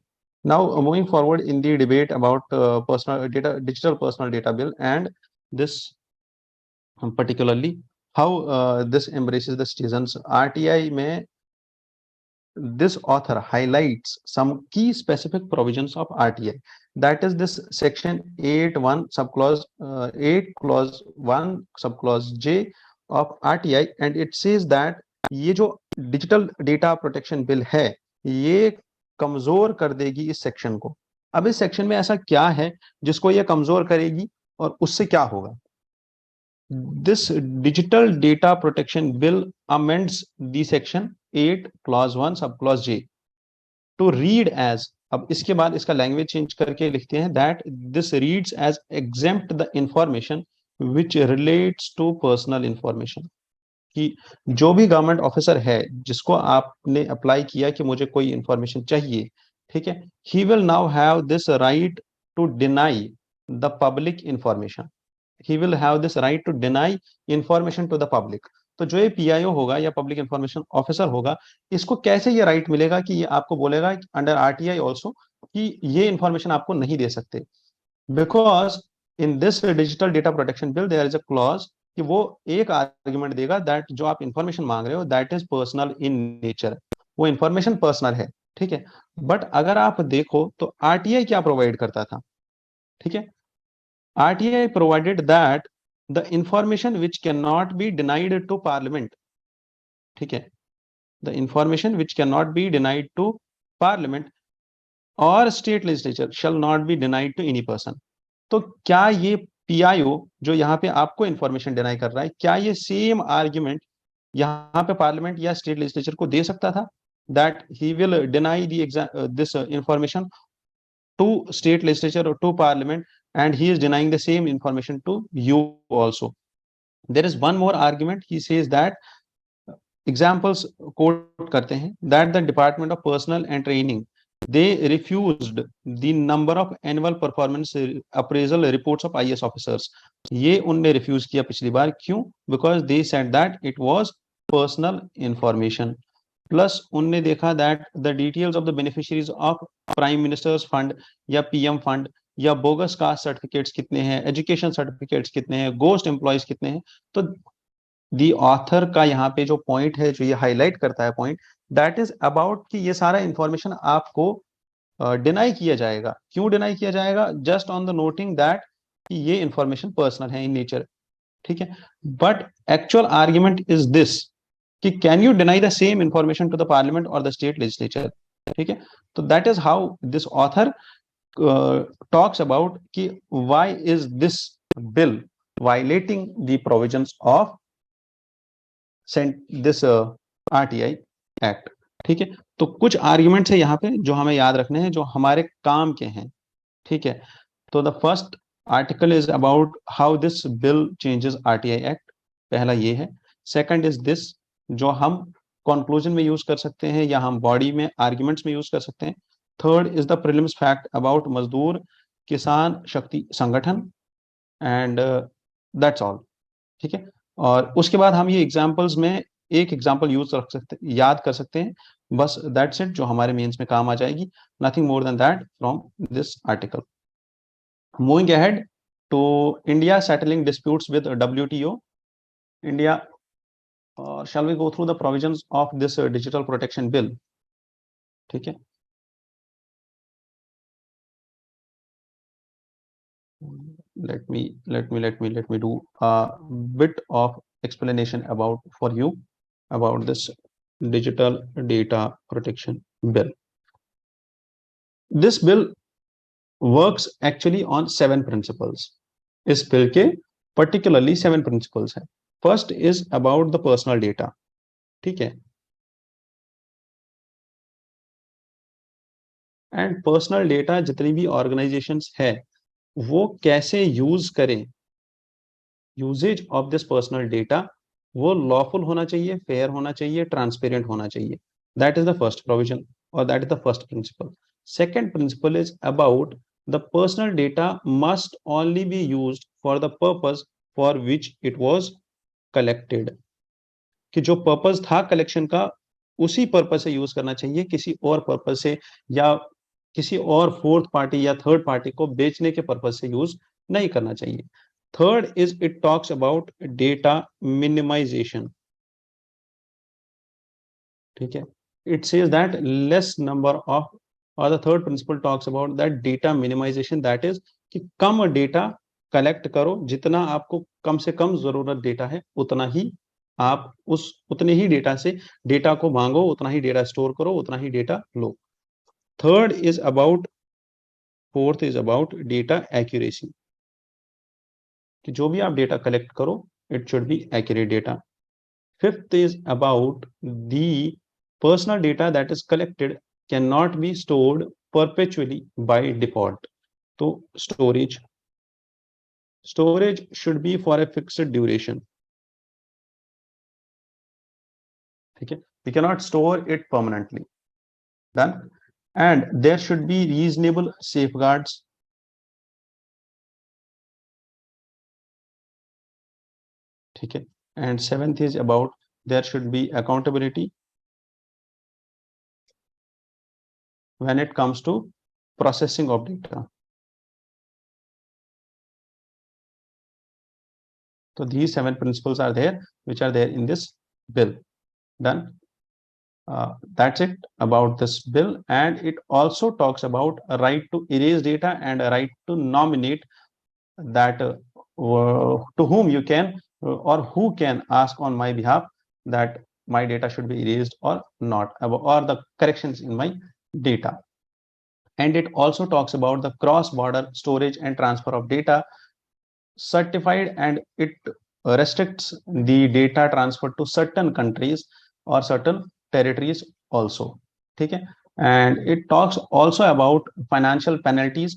Now moving forward in the debate about personal data, digital personal data bill, and this particularly how this embraces the citizens, RTI में this author highlights some key specific provisions of RTI. That is this section 8(1) subclause 8 clause 1 subclause J of RTI, and it says that ये जो digital data protection bill है, ये कमजोर कर देगी इस section को। अब इस सेक्शन में ऐसा क्या है जिसको ये कमजोर करेगी, और उससे क्या होगा? This digital data protection bill amends the section 8 clause 1 subclause J to read as, अब इसके बाद इसका लैंग्वेज चेंज करके लिखते हैं, that this reads as exempt the information which relates to personal information, कि जो भी गवर्नमेंट ऑफिसर है जिसको आपने अप्लाई किया कि मुझे कोई इंफॉर्मेशन चाहिए, ठीक है, he will now have this right to deny the public information, he will have this right to deny information to the public। तो जो ये पीआईओ होगा या पब्लिक इंफॉर्मेशन ऑफिसर होगा, इसको कैसे ये राइट मिलेगा कि ये आपको बोलेगा अंडर आरटीआई ऑल्सो कि ये इंफॉर्मेशन आपको नहीं दे सकते? Because in this digital data protection bill there is a clause कि वो एक आर्ग्यूमेंट देगा दैट जो आप इंफॉर्मेशन मांग रहे हो that is personal in nature, वो इंफॉर्मेशन पर्सनल है, ठीक है। बट अगर आप देखो तो आरटीआई क्या प्रोवाइड करता था, ठीक है, RTI provided that the information which cannot be denied to parliament, ठीक है, the information which cannot be denied to parliament or state legislature shall not be denied to any person. तो क्या ये पीआईओ जो यहाँ पे आपको इंफॉर्मेशन डिनाई कर रहा है, क्या ये सेम आर्ग्यूमेंट यहाँ पे पार्लियामेंट या स्टेट लेजिस्लेचर को दे सकता था, that he will deny this information to state legislature or to parliament, and he is denying the same information to you also. There is one more argument. He says that examples quote करते हैं that the Department of Personnel and Training they refused the number of annual performance appraisal reports of IAS officers. ये उनने refuse किया पिछली बार, क्यों? Because they said that it was personal information. Plus उनने देखा that the details of the beneficiaries of prime ministers fund या PM fund या bogus cast certificates कितने हैं, एजुकेशन सर्टिफिकेट्स कितने हैं, गोस्ट एम्प्लॉयज कितने हैं. तो दी ऑथर का यहाँ पे जो पॉइंट है, जो ये हाईलाइट करता है पॉइंट, दैट इज अबाउट कि ये सारा इंफॉर्मेशन आपको डिनाई किया जाएगा. क्यों डिनाई किया जाएगा? Just on the noting that कि ये इंफॉर्मेशन पर्सनल है इन नेचर. ठीक है, but actual argument is this कि can you deny the same information to the parliament और द स्टेट लेजिस्लेचर. ठीक है, तो that is how this author talks about कि why is this bill violating the provisions of this RTI act. ठीक है, तो कुछ आर्ग्यूमेंट्स है यहाँ पे जो हमें याद रखने हैं, जो हमारे काम के हैं. ठीक है, तो the first article is about how this bill changes RTI act. पहला ये है. सेकंड इज दिस, जो हम कंक्लूजन में यूज कर सकते हैं या हम बॉडी में आर्ग्यूमेंट्स में यूज कर सकते हैं. Third is the prelims fact about मजदूर किसान शक्ति संगठन, एंड दैट्स ऑल. ठीक है, और उसके बाद हम ये एग्जांपल्स में एक एग्जांपल यूज रख सकते, याद कर सकते हैं, बस दैट्स इट, जो हमारे मेंस में काम आ जाएगी. Nothing more than that from this article. Moving ahead to India settling disputes with WTO. India shall we go through the provisions of this digital protection bill? ठीक है, let me do a bit of explanation about for you about this digital data protection bill. This bill works actually on 7 principles. इस bill के particularly 7 principles है. First is about the personal data. ठीक है, and personal data जितनी भी organisations है वो कैसे यूज करें. Usages of this personal data वो लॉफुल होना चाहिए, फेयर होना चाहिए, ट्रांसपेरेंट होना चाहिए. That is the first provision और that is the first principle. Second principle is about the personal data must only be used for the purpose for which it was collected. कि जो purpose था collection का उसी purpose से use करना चाहिए, किसी और पर्पस से या किसी और फोर्थ पार्टी या थर्ड पार्टी को बेचने के पर्पस से यूज नहीं करना चाहिए. Third is it talks about data minimization. ठीक है, it says that less number of, और the third principle talks about that data minimization, that is कि कम डेटा कलेक्ट करो, जितना आपको कम से कम जरूरत डेटा है उतना ही आप उतने ही डेटा से डेटा को मांगो, उतना ही डेटा स्टोर करो, उतना ही डेटा लो. Third is about, fourth is about data accuracy, कि जो भी आप डेटा कलेक्ट करो it should be accurate data. Fifth is about the personal data that is collected can not be stored perpetually by default. तो storage should be for a fixed duration. ठीक है, we cannot store it permanently. Done. And there should be reasonable safeguards. ठीक है, and seventh is about there should be accountability when it comes to processing of data. So these 7 principles are there which are there in this bill. Done. That's it about this bill, and it also talks about a right to erase data and a right to nominate that to whom you can or who can ask on my behalf that my data should be erased or not, or the corrections in my data. And it also talks about the cross-border storage and transfer of data certified, and it restricts the data transfer to certain countries or certain territories also. ठीक है. And it talks also about financial penalties,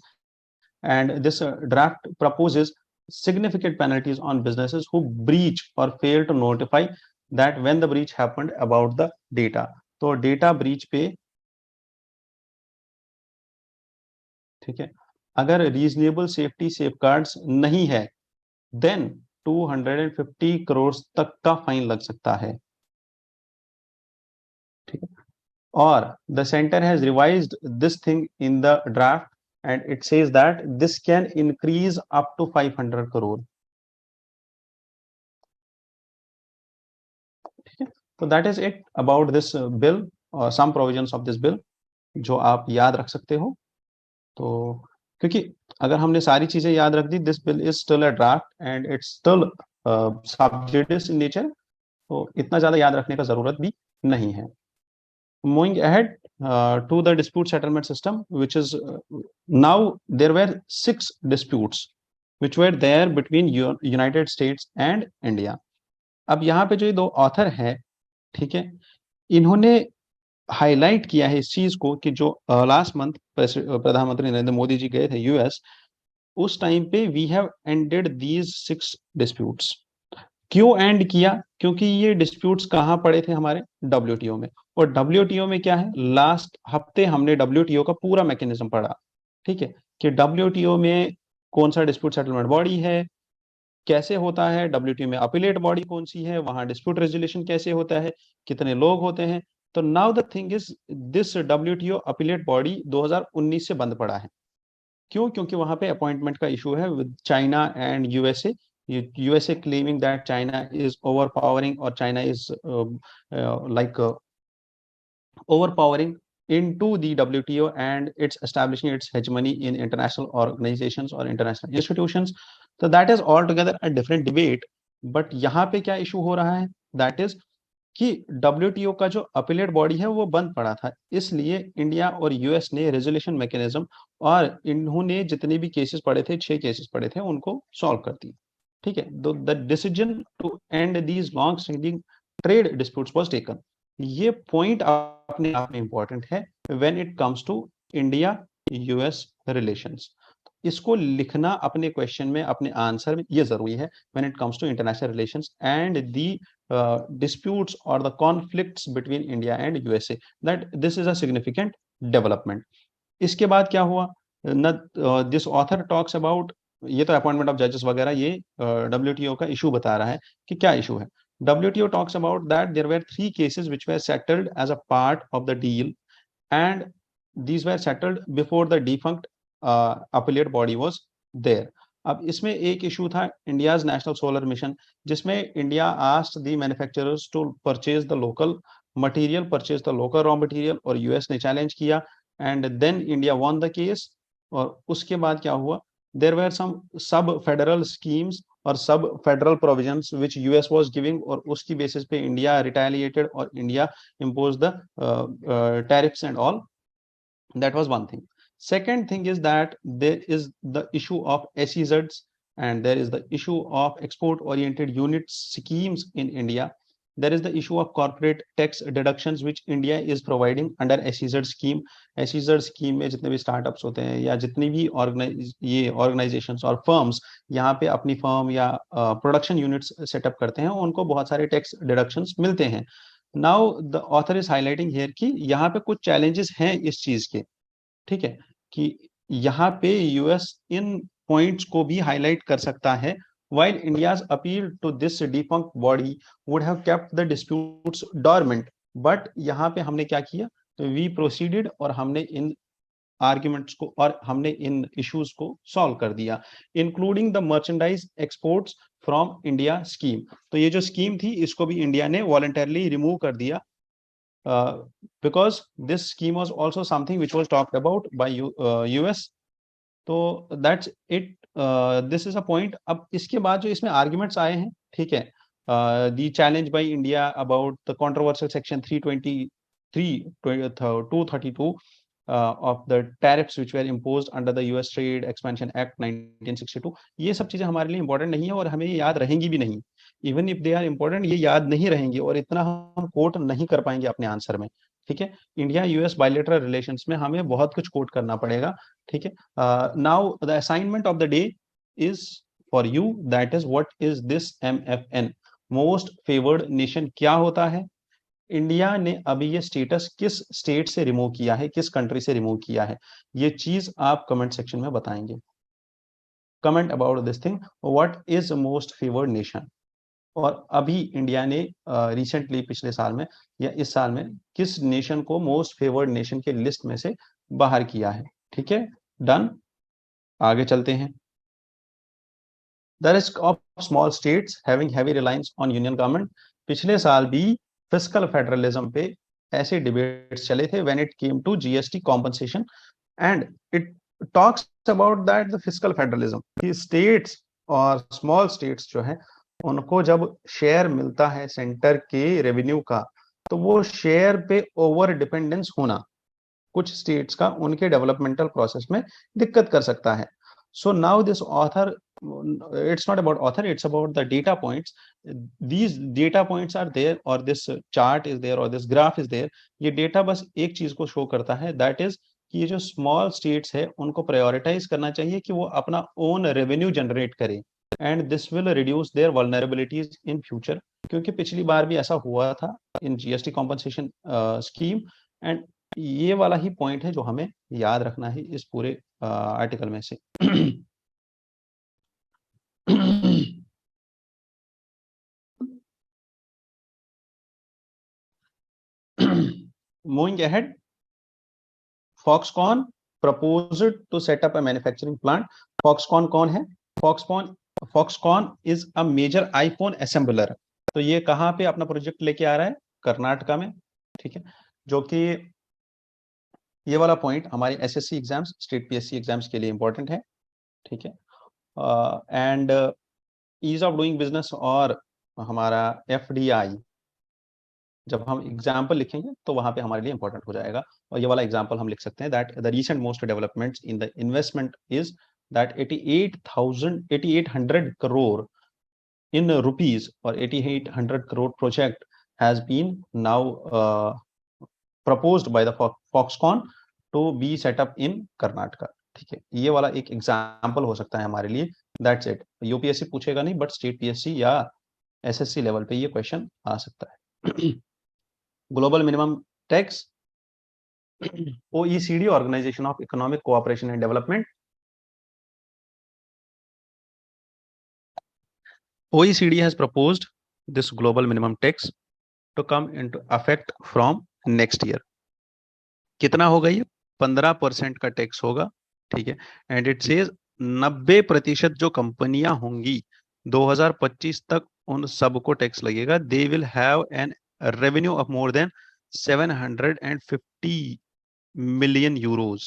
and this draft proposes significant penalties on businesses who breach or fail to notify that when the breach happened about the data. तो data breach पे, ठीक है, अगर reasonable safety safeguards नहीं है, then 250 crore तक का fine लग सकता है. ठीक है. और the centre has revised this thing in the draft, and it says that this can increase up to 500 crore. ठीक है. तो that is it about this bill, और some provisions of this bill जो आप याद रख सकते हो. तो क्योंकि अगर हमने सारी चीजें याद रख दी, this bill is still a draft and it's still subjective in nature, तो इतना ज्यादा याद रखने का जरूरत भी नहीं है. Moving ahead to the dispute settlement system, which is now there were 6 disputes which were there between United States and India. अब यहाँ पे जो ये दो ऑथर हैं, ठीक है, इन्होंने हाईलाइट किया है इस चीज को कि जो लास्ट मंथ प्रधानमंत्री नरेंद्र मोदी जी गए थे यूएस, उस टाइम पे we have ended these 6 disputes. क्यों एंड किया? क्योंकि ये डिस्प्यूट्स कहाँ पड़े थे? हमारे डब्ल्यूटीओ में. और डब्ल्यूटीओ में क्या है, लास्ट हफ्ते हमने डब्ल्यूटीओ का पूरा मैकेनिज्म पढ़ा. ठीक है, कि डब्ल्यूटीओ में कौन सा डिस्प्यूट सेटलमेंट बॉडी है, कैसे होता है, डब्ल्यूटीओ में अपीलेट बॉडी कौन सी है, वहां डिस्प्यूट रेजोल्यूशन कैसे होता है, कितने लोग होते हैं. तो now the thing is, this WTO appellate body 2019 से बंद पड़ा है. क्यों? क्योंकि वहां पे अपॉइंटमेंट का इशू है with China and USA. USA claiming that China is overpowering, or China is overpowering into the WTO, and it's establishing its hegemony in international organizations or international institutions. So that is altogether a different debate. But यहाँ पे क्या issue हो रहा है? That is कि WTO का जो appellate body है वो बंद पड़ा था, इसलिए इंडिया और यूएस ने रेजोल्यूशन मैकेनिज्म, और इन्होंने जितने भी केसेस पड़े थे, 6 केसेस पड़े थे, उनको सॉल्व कर दिया. ठीक है. The decision to end these long standing trade disputes was taken. ये पॉइंट अपने आप में इंपॉर्टेंट है when it comes to India US relations. इसको लिखना अपने क्वेश्चन में, अपने आंसर में, ये जरूरी है when it comes to international relations and the disputes or the conflicts between India and USA, that this is a significant development. इसके बाद क्या हुआ? दिस ऑथर टॉक्स अबाउट, ये तो अपॉइंटमेंट ऑफ जजेस वगैरह, ये WTO का इशू बता रहा है कि क्या इशू है. WTO talks about that there were 3 cases which were settled as a part of the deal, and these were settled before the defunct appellate body was there. अब इसमें एक इशू था इंडियाज नेशनल सोलर मिशन, जिसमें India asked the manufacturers to purchase the local material, purchase the local raw material, और US ने challenge किया, and then India won the case. और उसके बाद क्या हुआ? देयर वर सम सब फेडरल स्कीम्स और सब federal provisions which US was giving, और उसकी बेसिस पे इंडिया रिटेलिएटेड और India imposed the tariffs and all. That was one thing. Second thing is that there is the issue of SEZs, and there is the issue of export oriented unit schemes in India. There is the issue of corporate tax deductions which India is providing under SEZ scheme. SEZ scheme में जितने भी startups होते हैं या जितनी भी organisations और firms यहाँ पे अपनी फर्म या प्रोडक्शन यूनिट्स सेटअप करते हैं, उनको बहुत सारे टैक्स डिडक्शंस मिलते हैं. Now the author is highlighting here कि यहाँ पे कुछ चैलेंजेस हैं इस चीज के. ठीक है, कि यहाँ पे यूएस इन पॉइंट्स को भी हाईलाइट कर सकता है. while India's appeal to this defunct body would have kept the disputes dormant, but यहाँ पे हमने क्या किया? तो we proceeded और हमने इन आर्ग्यूमेंट्स को और हमने इन इश्यूज को सॉल्व कर दिया, including the merchandise exports from India scheme. तो ये जो स्कीम थी, इसको भी इंडिया ने वॉलंटरली रिमूव कर दिया, because this scheme was also something which was talked about by US. तो that's it. This is a point. अब इसके बाद जो इसमें आर्ग्यूमेंट्स आए हैं, ठीक है, the challenge by India about the controversial section 323 232 of the tariffs which were imposed under the US Trade Expansion Act 1962. ये सब चीजें हमारे लिए इंपॉर्टेंट नहीं है और हमें ये याद रहेंगी भी नहीं. Even if they are important, ये याद नहीं रहेंगी और इतना हम कोट नहीं कर पाएंगे अपने आंसर में. ठीक है. इंडिया यूएस बायलैटरल रिलेशंस में हमें बहुत कुछ कोट करना पड़ेगा. ठीक है. Now the assignment of the day is for you, that is what is this MFN, most favoured nation क्या होता है. इंडिया ने अभी ये स्टेटस किस स्टेट से रिमूव किया है, किस कंट्री से रिमूव किया है, ये चीज आप कमेंट सेक्शन में बताएंगे. Comment about this thing, what is most favoured nation. और अभी इंडिया ने रिसेंटली पिछले साल में या इस साल में किस नेशन को मोस्ट फेवर्ड नेशन के लिस्ट में से बाहर किया है. ठीक है. डन. आगे चलते हैं. The risk of small states having heavy reliance on union government. पिछले साल भी फिस्कल फेडरलिज्म पे ऐसे डिबेट्स चले थे when it came to GST compensation, and it talks about that the fiscal federalism कि स्टेट्स और स्मॉल स्टेट्स जो है उनको जब शेयर मिलता है सेंटर के रेवेन्यू का, तो वो शेयर पे ओवर डिपेंडेंस होना कुछ स्टेट्स का उनके डेवलपमेंटल प्रोसेस में दिक्कत कर सकता है. So now this author, it's not about author, it's about the data points. These data points are there, or this chart is there, or this graph is there. ये data बस एक चीज को show करता है, that is कि ये जो small states है उनको prioritize करना चाहिए कि वो अपना own revenue generate करें, and this will reduce their vulnerabilities in future. क्योंकि पिछली बार भी ऐसा हुआ था in GST compensation scheme, and ये वाला ही पॉइंट है जो हमें याद रखना है इस पूरे आर्टिकल में से. Moving ahead, Foxconn proposed to set up a manufacturing plant. Foxconn कौन है? Foxconn is a major iPhone assembler. तो ये कहाँ पे अपना प्रोजेक्ट लेके आ रहा है? कर्नाटका में. ठीक है. जो कि ये वाला पॉइंट हमारे SSC exams, state PSC exams के लिए इंपॉर्टेंट है. ठीक है. And ease of doing business और हमारा एफडीआई जब हम एग्जाम्पल लिखेंगे तो वहां पे हमारे लिए इंपॉर्टेंट हो जाएगा. और ये वाला एग्जाम्पल हम लिख सकते हैं that the recent most developments in the investment is that 8800 crore in rupees or 8800 crore project has been now proposed by the Foxconn to be set up in Karnataka. ठीक है. ये वाला एक एग्जाम्पल हो सकता है हमारे लिए. That's it. यूपीएससी पूछेगा नहीं, बट स्टेट पीएससी या एसएससी लेवल पे ये क्वेश्चन आ सकता है. Global minimum tax, OECD, organisation of economic cooperation and development. OECD has proposed this global minimum tax to come into effect from next year. कितना होगा ये? 15% का टैक्स होगा. ठीक है. एंड इट सेज 90% जो कंपनियां होंगी 2025 तक उन सबको टैक्स लगेगा. They will have an revenue of more than 750 million euros,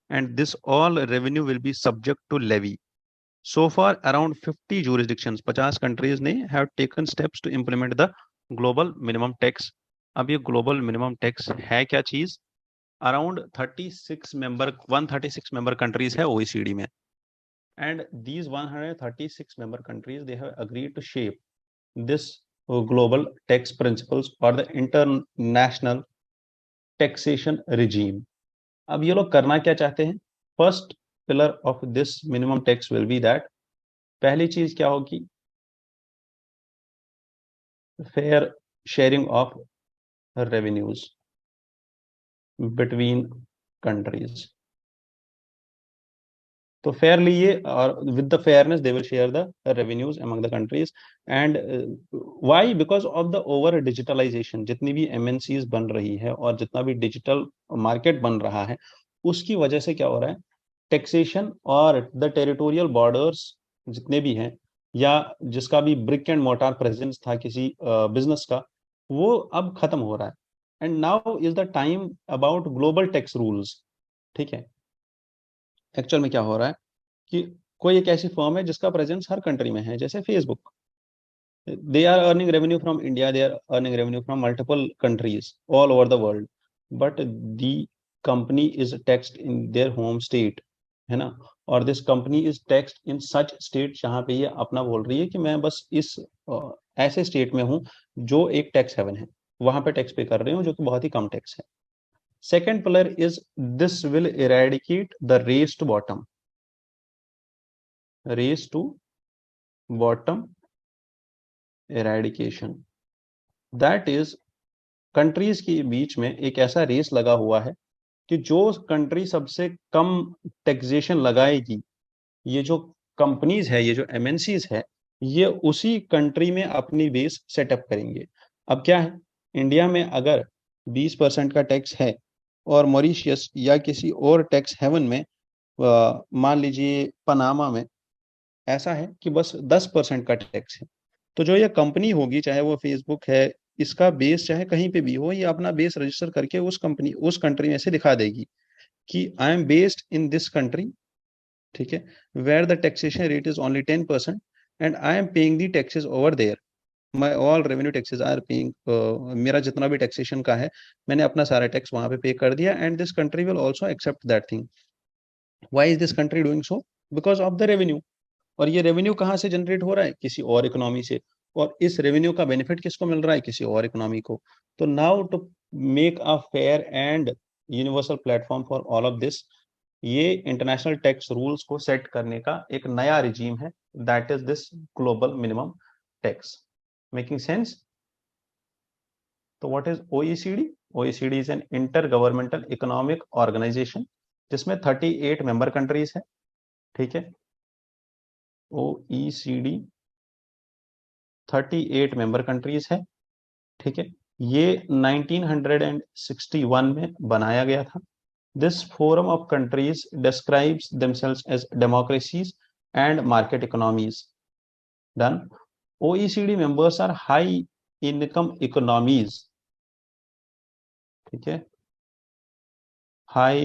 and this all revenue will be subject to levy. So far, around 50 jurisdictions, 50 countries ने have taken steps to implement the global minimum tax. अब ये global minimum tax है क्या चीज? Around 136 member countries है OECD में, and these 136 member countries they have agreed to shape this global tax principles or the international taxation regime. अब ये लोग करना क्या चाहते हैं? First pillar of this minimum tax will be that पहली चीज क्या होगी? fair sharing of revenues between countries. तो fairly ये और with the fairness they will share the revenues among the countries. and why? Because of the over digitalization. जितनी भी MNCs बन रही है और जितना भी डिजिटल मार्केट बन रहा है उसकी वजह से क्या हो रहा है? टैक्सेशन और द टेरिटोरियल बॉर्डर्स जितने भी हैं या जिसका भी ब्रिक एंड मोर्टार प्रेजेंस था किसी बिजनेस का, वो अब खत्म हो रहा है. And now is the time about global tax rules. ठीक है. एक्चुअल में क्या हो रहा है कि कोई एक ऐसी फर्म है जिसका प्रेजेंस हर कंट्री में है, जैसे Facebook. They are earning revenue from India, they are earning revenue from multiple countries all over the world, but the company is taxed in their home state, है ना? और this company is taxed in such state जहां पे ये अपना बोल रही है कि मैं बस इस ऐसे स्टेट में हूं जो एक टैक्स हेवन है, वहां पे टैक्स पे कर रही हूँ जो कि बहुत ही कम टैक्स है. Second pillar is this will eradicate the race to bottom eradication. That is countries के बीच में एक ऐसा रेस लगा हुआ है कि जो कंट्री सबसे कम टैक्सेशन लगाएगी, ये जो कंपनीज है, ये जो एमएनसीज है, ये उसी कंट्री में अपनी बेस सेटअप करेंगे. अब क्या है, इंडिया में अगर 20% का टैक्स है और मॉरिशियस या किसी और टैक्स हेवन में, मान लीजिए पनामा में, ऐसा है कि बस 10% का टैक्स है, तो जो ये कंपनी होगी, चाहे वो फेसबुक है, इसका बेस चाहे कहीं पे भी हो, ये अपना बेस रजिस्टर करके उस कंट्री में से दिखा देगी कि I am based in this country, ठीक है, where the taxation rate is only 10% and I am paying the taxes over there. My all revenue taxes are paying, मेरा जितना भी टैक्सेशन का है, मैंने अपना सारा टैक्स वहां पे पे कर दिया, and this country will also accept that thing. Why is this country doing so? Because of the revenue. और ये रेवेन्यू कहाँ से जनरेट हो रहा है? किसी और इकोनॉमी से. और इस रेवेन्यू का बेनिफिट किसको मिल रहा है? किसी और इकोनॉमी को. तो now to make a fair and universal platform for all of this, ये इंटरनेशनल टैक्स रूल्स को सेट करने का एक नया रिजीम है, that is this global minimum tax. Making sense? तो what is OECD? OECD is an intergovernmental economic organisation जिसमें 38 member countries है, ठीक है. ओईसीडी 38 मेंबर कंट्रीज है, ठीक है. ये 1961 में बनाया गया था. This forum of countries describes themselves as democracies and market economies. Done. OECD members are high income economies, ठीक है, high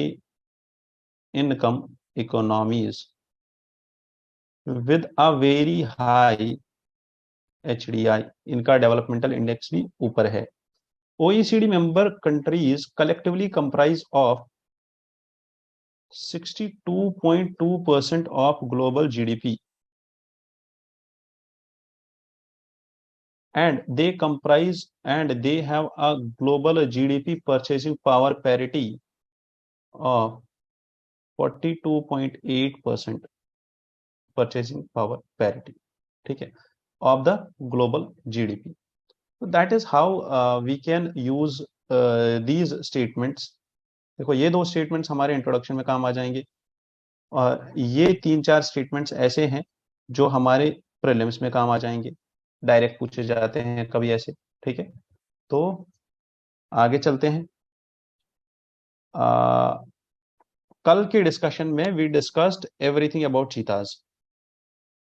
income economies with a very high HDI. इनका डेवलपमेंटल इंडेक्स भी ऊपर है. OECD member countries collectively comprise of 62.2% of global GDP, and they have a global GDP purchasing power parity of 42.8% purchasing power parity, ठीक है, of the global GDP. So that is how we can use these statements. देखो, ये दो statements हमारे introduction में काम आ जाएंगे, और ये 3-4 स्टेटमेंट्स ऐसे हैं जो हमारे प्रीलिम्स में काम आ जाएंगे, डायरेक्ट पूछे जाते हैं कभी ऐसे, ठीक है. तो आगे चलते हैं. कल के डिस्कशन में we discussed everything about cheetahs.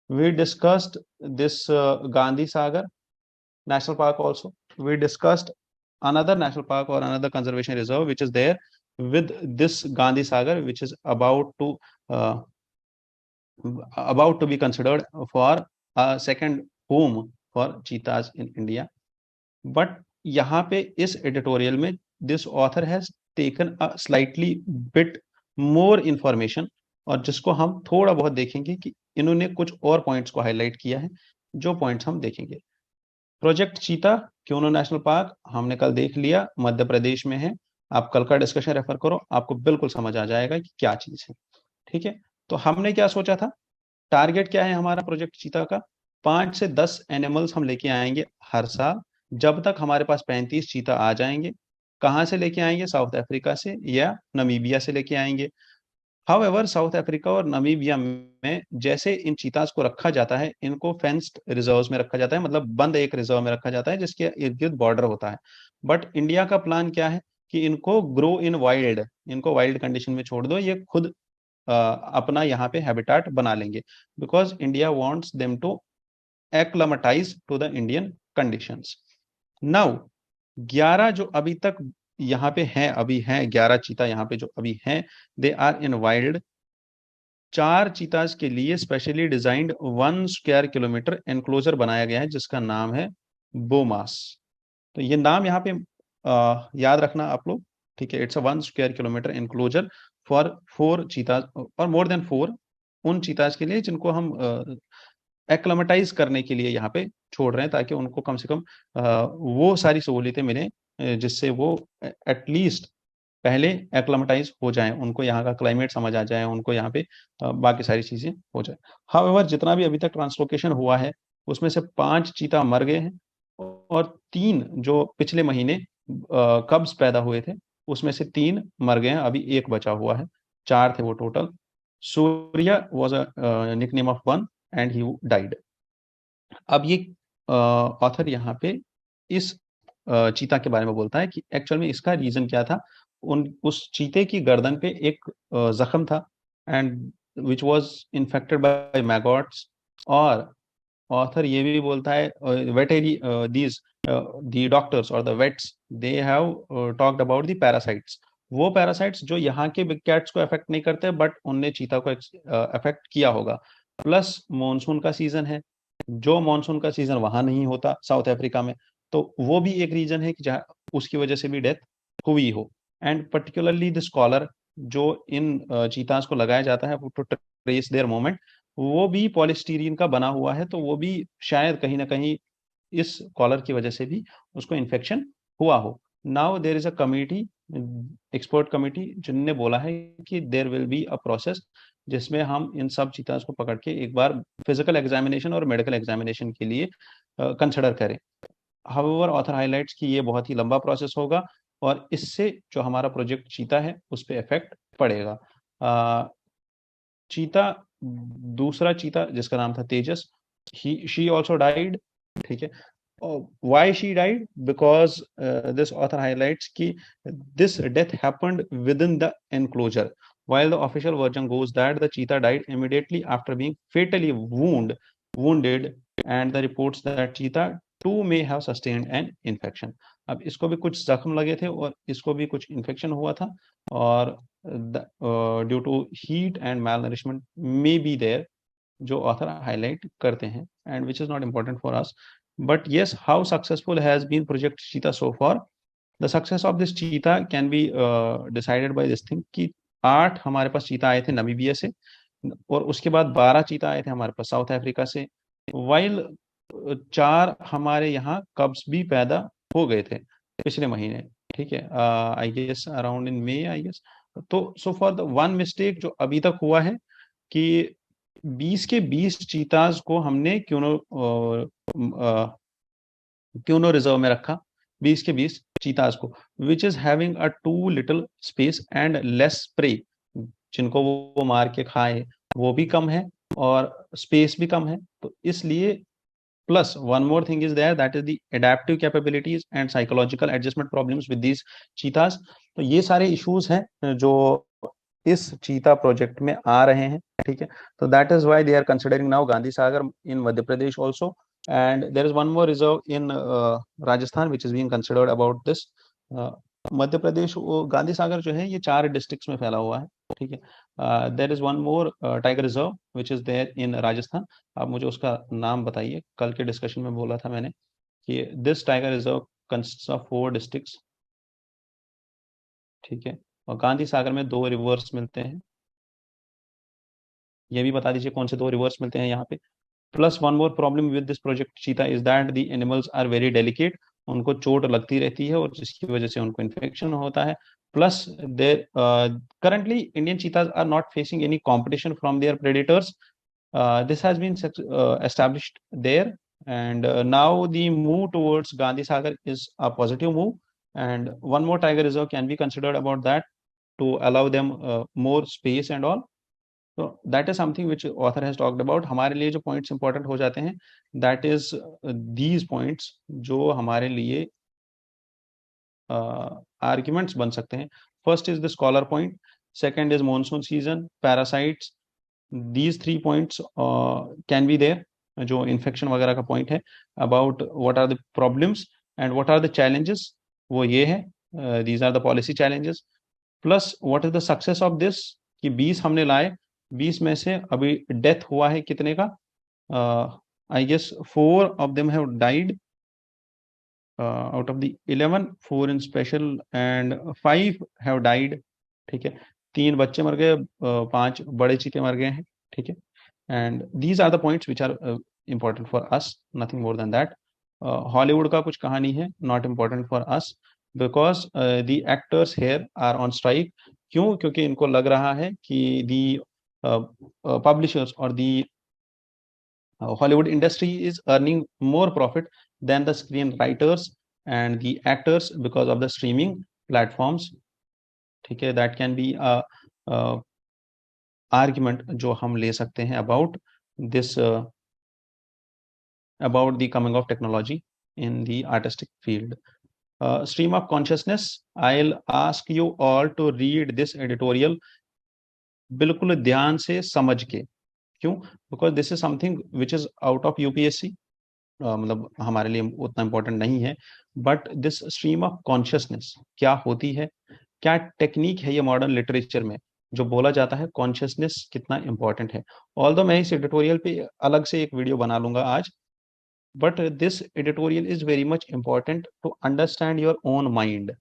We discussed this Gandhi Sagar National Park also. We discussed another national park or another conservation reserve which is there with this Gandhi Sagar, which is about to be considered for a second home for cheetahs in India. But यहाँ पे इस editorial में this author has taken a slightly bit more information, और जिसको हम थोड़ा बहुत देखेंगे कि इन्होंने कुछ और पॉइंट्स को हाईलाइट किया है, जो पॉइंट्स हम देखेंगे. प्रोजेक्ट चीता क्योनो नेशनल पार्क हमने कल देख लिया, मध्य प्रदेश में है. आप कल का डिस्कशन रेफर करो, आपको बिल्कुल समझ आ जाएगा कि क्या चीज है, ठीक है. तो हमने क्या सोचा था, टारगेट क्या है हमारा प्रोजेक्ट चीता का? 5 से 10 एनिमल्स हम लेके आएंगे हर साल, जब तक हमारे पास 35 चीता आ जाएंगे. कहाँ से लेके आएंगे? साउथ अफ्रीका से या नमीबिया से लेके आएंगे. हाउएवर साउथ अफ्रीका और नामीबिया में जैसे इन चीतास को रखा जाता है, इनको फेंस्ड रिजर्व्स में रखा जाता है, मतलब बंद एक रिजर्व में रखा जाता है जिसके इर्द गिर्द बॉर्डर होता है. बट इंडिया का प्लान क्या है कि इनको ग्रो इन वाइल्ड, इनको वाइल्ड कंडीशन में छोड़ दो, ये खुद अपना यहाँ पे हैबिटाट बना लेंगे, because India wants them to acclimatise to the Indian conditions. Now 11 जो अभी तक यहाँ पे हैं, अभी हैं 11 चीता यहाँ पे जो अभी हैं, दे आर इन वाइल्ड. 4 चीताज के लिए specially designed 1 square kilometre enclosure बनाया गया है जिसका नाम है बोमास। तो ये नाम यहाँ पे याद रखना आप लोग, ठीक है। It's a 1 square kilometre enclosure for 4 चीताज और मोर देन 4 उन चीताज के लिए जिनको हम एक्लमेटाइज करने के लिए यहाँ पे छोड़ रहे हैं, ताकि उनको कम से कम वो सारी सहूलियतें मिलें जिससे वो एटलीस्ट पहले एक्लमेटाइज हो जाएं, उनको यहाँ का क्लाइमेट समझ आ जाए, उनको यहाँ पे बाकी सारी चीजें हो जाए। हाउएवर जितना भी अभी तक ट्रांसलोकेशन हुआ है उसमें से 5 चीता मर गए हैं और 3 जो पिछले महीने कब्स पैदा हुए थे उसमें से 3 मर गए हैं, अभी एक बचा हुआ है। 4 थे वो total. Surya was a nickname of one and he died. अब ये ऑथर यहाँ पे इस चीता के बारे में बोलता है कि एक्चुअल में इसका रीजन क्या था। उस चीते की गर्दन पे एक जख्म था and which was infected by maggots. और ऑथर ये भी बोलता है वेटरी दीज द डॉक्टर्स और the vets they have talked about the parasites. वो पैरासाइट्स जो यहाँ के बिग कैट्स को अफेक्ट नहीं करते बट उनने चीता को अफेक्ट किया होगा। प्लस मॉनसून का सीजन है, जो मॉनसून का सीजन वहां नहीं होता साउथ अफ्रीका में, तो वो भी एक रीजन है कि जहाँ उसकी वजह से भी डेथ हुई हो। एंड पर्टिकुलरली द स्कॉलर जो इन चीतास को लगाया जाता है टू ट्रेस देयर मूवमेंट, वो भी पॉलिस्टीरीन का बना हुआ है, तो वो भी शायद कहीं ना कहीं इस कॉलर की वजह से भी उसको इन्फेक्शन हुआ हो। Now there is a committee, expert committee, जिनने बोला है कि there will be a process जिसमें हम इन सब चीताज को पकड़ के एक बार फिजिकल एग्जामिनेशन और मेडिकल एग्जामिनेशन के लिए कंसिडर करें। हाउएवर ऑथर हाइलाइट्स कि ये बहुत ही लंबा प्रोसेस होगा और इससे जो हमारा प्रोजेक्ट चीता है उस पर इफेक्ट पड़ेगा। चीता, दूसरा चीता जिसका नाम था तेजस, ही शी ऑल्सो डाइड, ठीक है। Why she died? Because this author highlights कि this death happened within the enclosure, while the official version goes that the cheetah died immediately after being fatally wounded, and the reports that cheetah too may have sustained an infection. अब इसको भी कुछ जख्म लगे थे और इसको भी कुछ इन्फेक्शन हुआ था और due to heat and malnourishment may be there, जो ऑथर हाईलाइट करते हैं and which is not important for us. But yes, how successful has been Project Cheetah so far? The success of this cheetah can be decided by this thing कि 8 हमारे पास चीता आए थे Namibia से और उसके बाद 12 चीता आए थे हमारे पास साउथ अफ्रीका से, वाइल 4 हमारे यहाँ कब्स भी पैदा हो गए थे पिछले महीने, ठीक है। I guess around in May, I guess. तो so for the one mistake जो अभी तक हुआ है कि 20 के 20 चीताज को हमने क्यों रिजर्व में रखा, 20 के 20 चीताज को, which is having a too little space and less prey, जिनको वो मार के खाए वो भी कम है और स्पेस भी कम है। तो इसलिए plus one more thing is there, that is the adaptive capabilities and psychological adjustment problems with these cheetahs. तो ये सारे इश्यूज हैं जो इस चीता प्रोजेक्ट में आ रहे हैं, ठीक है। तो that is why they are considering now Gandhi Sagar in Madhya Pradesh also, and there is one more reserve in Rajasthan which is being considered about this। Madhya Pradesh Gandhi Sagar जो है ये 4 डिस्ट्रिक्ट्स में फैला हुआ है, ठीक है। There is one more tiger reserve which is there in Rajasthan. आप मुझे उसका नाम बताइए, कल के डिस्कशन में बोला था मैंने कि this tiger reserve consist of 4 districts, ठीक है। और गांधी सागर में 2 रिवर्स मिलते हैं, ये भी बता दीजिए कौन से 2 रिवर्स मिलते हैं यहाँ पे। Plus one more problem with this project cheetah is that the animals are very delicate, उनको चोट लगती रहती है और जिसकी वजह से उनको इन्फेक्शन होता है। Plus there currently Indian cheetahs are not facing any competition from their predators, this has been established there and now the move towards Gandhi Sagar is a positive move, and one more tiger reserve can be considered about that to allow them more space and all। तो that is something which author has talked about. हमारे लिए जो points important हो जाते हैं that is these points जो हमारे लिए आर्ग्यूमेंट्स बन सकते हैं। First is the scholar point, second is monsoon season, parasites, these 3 points can be there, जो इन्फेक्शन वगैरह का पॉइंट है, about what are the problems and what are the challenges, वो ये है, these are the policy challenges. Plus what is the success of this कि 20 हमने लाए 20 में से अभी डेथ हुआ है कितने का? I guess 4 of them have died out of the 11, 4 in special and 5 have died. ठीक है, 3 बच्चे मर गए, 5 बड़े चीते मर गए हैं। ठीक है, and these are the points which are important for us, nothing more than that. Hollywood का कुछ कहानी है, not important for us, because the actors here are on strike. क्यों? क्योंकि इनको लग रहा है कि दी पब्लिशर्स और दी Hollywood industry is earning more profit than the screenwriters and the actors because of the streaming platforms. ठीक है, that can be a argument जो हम ले सकते हैं about this about the coming of technology in the artistic field. Stream of consciousness, I'll ask you all to read this editorial बिल्कुल ध्यान से समझ के। क्यों? Because this is something which is out of UPSC, मतलब हमारे लिए उतना इंपॉर्टेंट नहीं है। But this stream of consciousness क्या होती है, क्या टेक्निक है ये मॉडर्न लिटरेचर में जो बोला जाता है कॉन्शियसनेस कितना इंपॉर्टेंट है। ऑल्दो मैं इस एडिटोरियल पे अलग से एक वीडियो बना लूंगा आज, but this editorial is very much important to understand your own mind,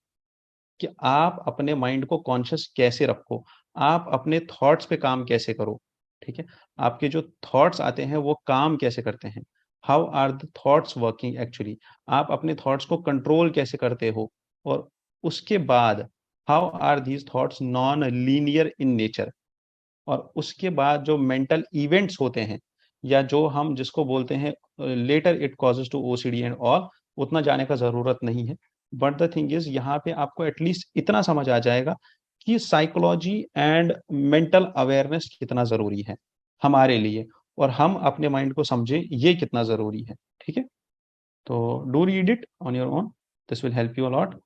कि आप अपने माइंड को कॉन्शियस कैसे रखो, आप अपने थॉट्स पे काम कैसे करो। ठीक है, आपके जो थॉट्स आते हैं वो काम कैसे करते हैं, how are the thoughts working actually, आप अपने थॉट्स को कंट्रोल कैसे करते हो, और उसके बाद how are these thoughts non linear in nature, और उसके बाद जो मेंटल इवेंट्स होते हैं या जो हम जिसको बोलते हैं later it causes to OCD and all, उतना जाने का जरूरत नहीं है। बट द थिंग इज यहाँ पे आपको एटलीस्ट इतना समझ आ जाएगा कि साइकोलॉजी एंड मेंटल अवेयरनेस कितना जरूरी है हमारे लिए, और हम अपने माइंड को समझे ये कितना जरूरी है। ठीक है, तो do read it on your own, this will help you a lot.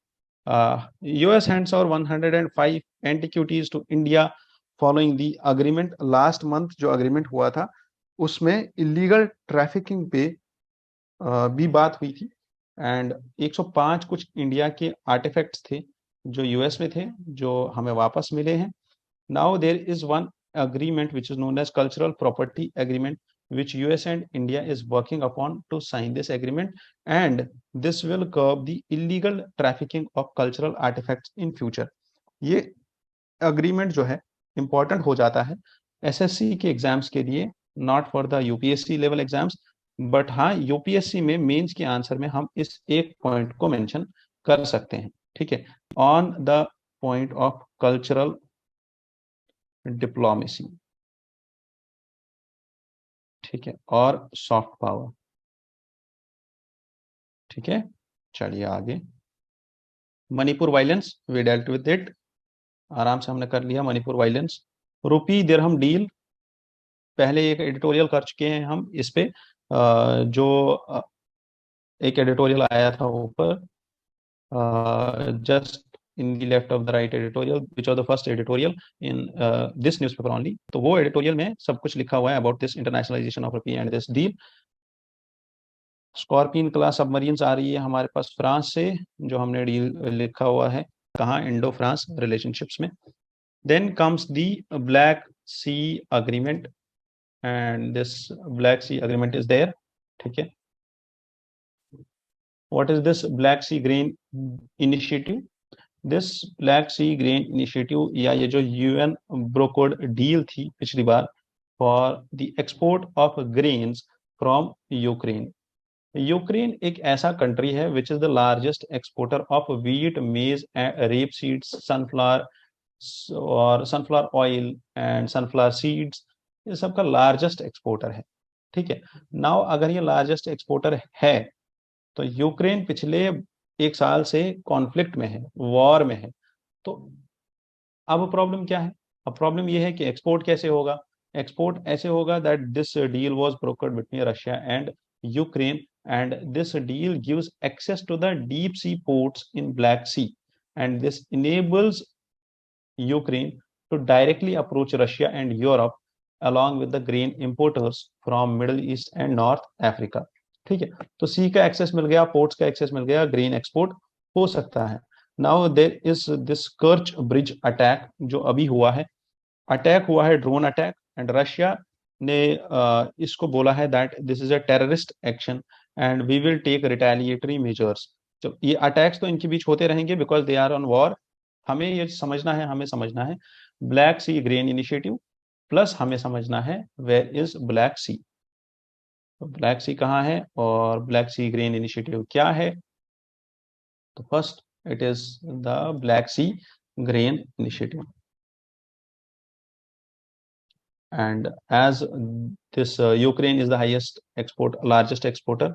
US hands over 105 antiquities to India following the agreement. Last month जो अग्रीमेंट हुआ था उसमें इलीगल ट्रैफिकिंग पे भी बात हुई थी, एंड 105 कुछ इंडिया के आर्टिफैक्ट्स थे जो यूएस में थे जो हमें वापस मिले हैं। Now there is one agreement which is known as cultural property agreement, which US and India is working upon to sign this agreement, and this will curb the illegal trafficking of cultural artifacts in future. ये agreement जो है important हो जाता है SSC के exams के लिए, not for the UPSC level exams, but हाँ यूपीएससी में मेंस के आंसर में हम इस एक पॉइंट को मेंशन कर सकते हैं। ठीक है, on the point of cultural diplomacy, ठीक है, और सॉफ्ट पावर। ठीक है, चलिए आगे। Manipur violence, we dealt with it, आराम से हमने कर लिया Manipur violence. Rupee dirham deal, पहले एक एडिटोरियल कर चुके हैं हम इस पे, जो एक एडिटोरियल आया था ऊपर, just in the left of the right editorial, which was the first editorial in this newspaper only. तो वो एडिटोरियल में सब कुछ लिखा हुआ है about this internationalization of rupee and this deal. Scorpion class submarines आ रही है हमारे पास फ्रांस से, जो हमने डील लिखा हुआ है कहाँ, इंडो फ्रांस रिलेशनशिप्स में। Then comes the Black Sea agreement, and this Black Sea agreement is there. ठीक है, what is this Black Sea green initiative? This Black Sea grain initiative, या ये जो यूएन ब्रोकर्ड डील थी पिछली बार for the export of grains from Ukraine. Ukraine एक ऐसा कंट्री है which is the largest exporter of wheat, maize, rape seeds, sunflower और sunflower oil and sunflower seeds, ये सब का लार्जेस्ट एक्सपोर्टर है। ठीक है, नाउ अगर ये लार्जेस्ट एक्सपोर्टर है तो यूक्रेन पिछले एक साल से कॉन्फ्लिक्ट में है, वॉर में है, तो अब प्रॉब्लम क्या है? अब प्रॉब्लम ये है कि एक्सपोर्ट कैसे होगा? एक्सपोर्ट ऐसे होगा that this deal was brokered between Russia and Ukraine, and this deal gives access to the deep sea ports in Black Sea, and this enables Ukraine to directly approach Russia and Europe along with the grain importers from Middle East and North Africa. ठीक है, तो सी का access मिल गया, ports का access मिल गया, grain export हो सकता है। Now there is this Kerch bridge attack जो अभी हुआ है, अटैक हुआ है, ड्रोन अटैक, एंड रशिया ने इसको बोला है that this is a terrorist action and we will take retaliatory measures. तो ये अटैक्स तो इनके बीच होते रहेंगे because they are on war. हमें समझना है Black Sea grain initiative, plus हमें समझना है वेयर इज ब्लैक सी। तो ब्लैक सी कहाँ है और ब्लैक सी ग्रेन इनिशिएटिव क्या है? तो first it is the Black Sea grain initiative, and as this Ukraine is the largest exporter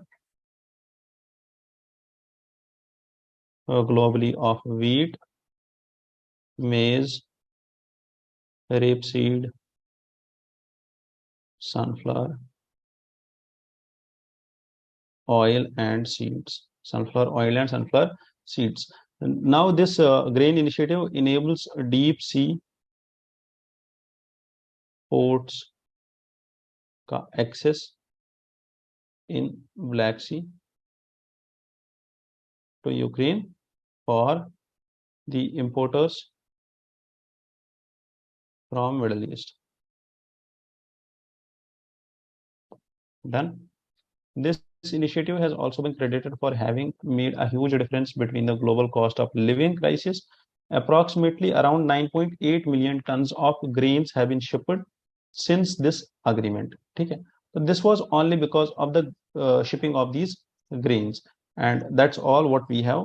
globally of wheat, maize, rapeseed, sunflower oil and seeds. Sunflower oil and sunflower seeds. Now this grain initiative enables deep sea ports का access in Black Sea to Ukraine for the importers from Middle East. Done. This initiative has also been credited for having made a huge difference between the global cost of living crisis. Approximately around 9.8 million tons of grains have been shipped since this agreement. ठीक है, so this was only because of the shipping of these grains, and that's all what we have.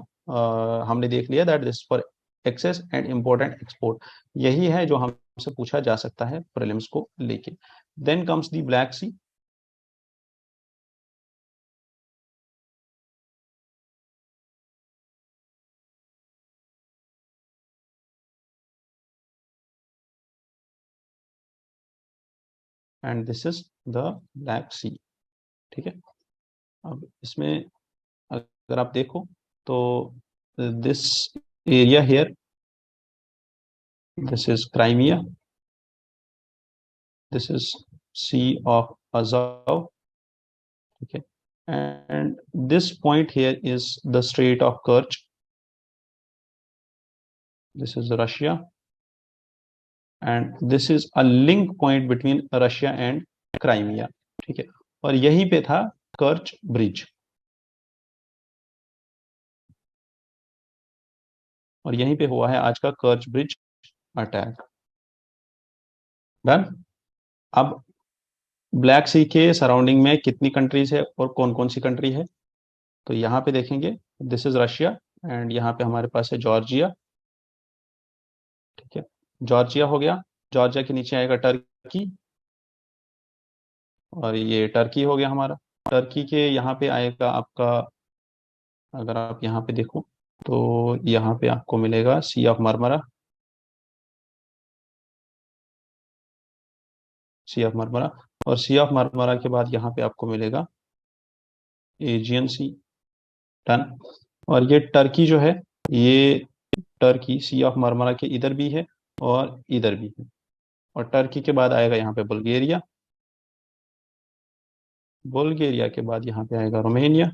हमने देख लिया that this is for excess and important export. यही है जो हमसे पूछा जा सकता है prelims को लेके. Then comes the Black Sea. And this is the Black Sea. ठीक है, अब इसमें अगर आप देखो तो this area here, this is Crimea, this is Sea of Azov. ठीक है, and this point here is the Strait of Kerch, this is Russia, and this is a link point between Russia and Crimea. ठीक है, और यहीं पे था कर्च bridge, और यहीं पे हुआ है आज का कर्च ब्रिज अटैक। डन। अब ब्लैक सी के सराउंडिंग में कितनी कंट्रीज है और कौन कौन सी कंट्री है? तो यहाँ पे देखेंगे, दिस इज रशिया, एंड यहाँ पे हमारे पास है जॉर्जिया। ठीक है, जॉर्जिया हो गया, जॉर्जिया के नीचे आएगा टर्की, और ये टर्की हो गया हमारा। टर्की के यहाँ पे आएगा आपका, अगर आप यहाँ पे देखो तो यहाँ पे आपको मिलेगा Sea of Marmara, Sea of Marmara, और सी ऑफ मरमरा के बाद यहाँ पे आपको मिलेगा एजियन सी। डन। और ये टर्की जो है, ये टर्की सी ऑफ मरमरा के इधर भी है और इधर भी है। और टर्की के बाद आएगा यहाँ पे बुल्गारिया, बुल्गारिया के बाद यहाँ पे आएगा रोमेनिया,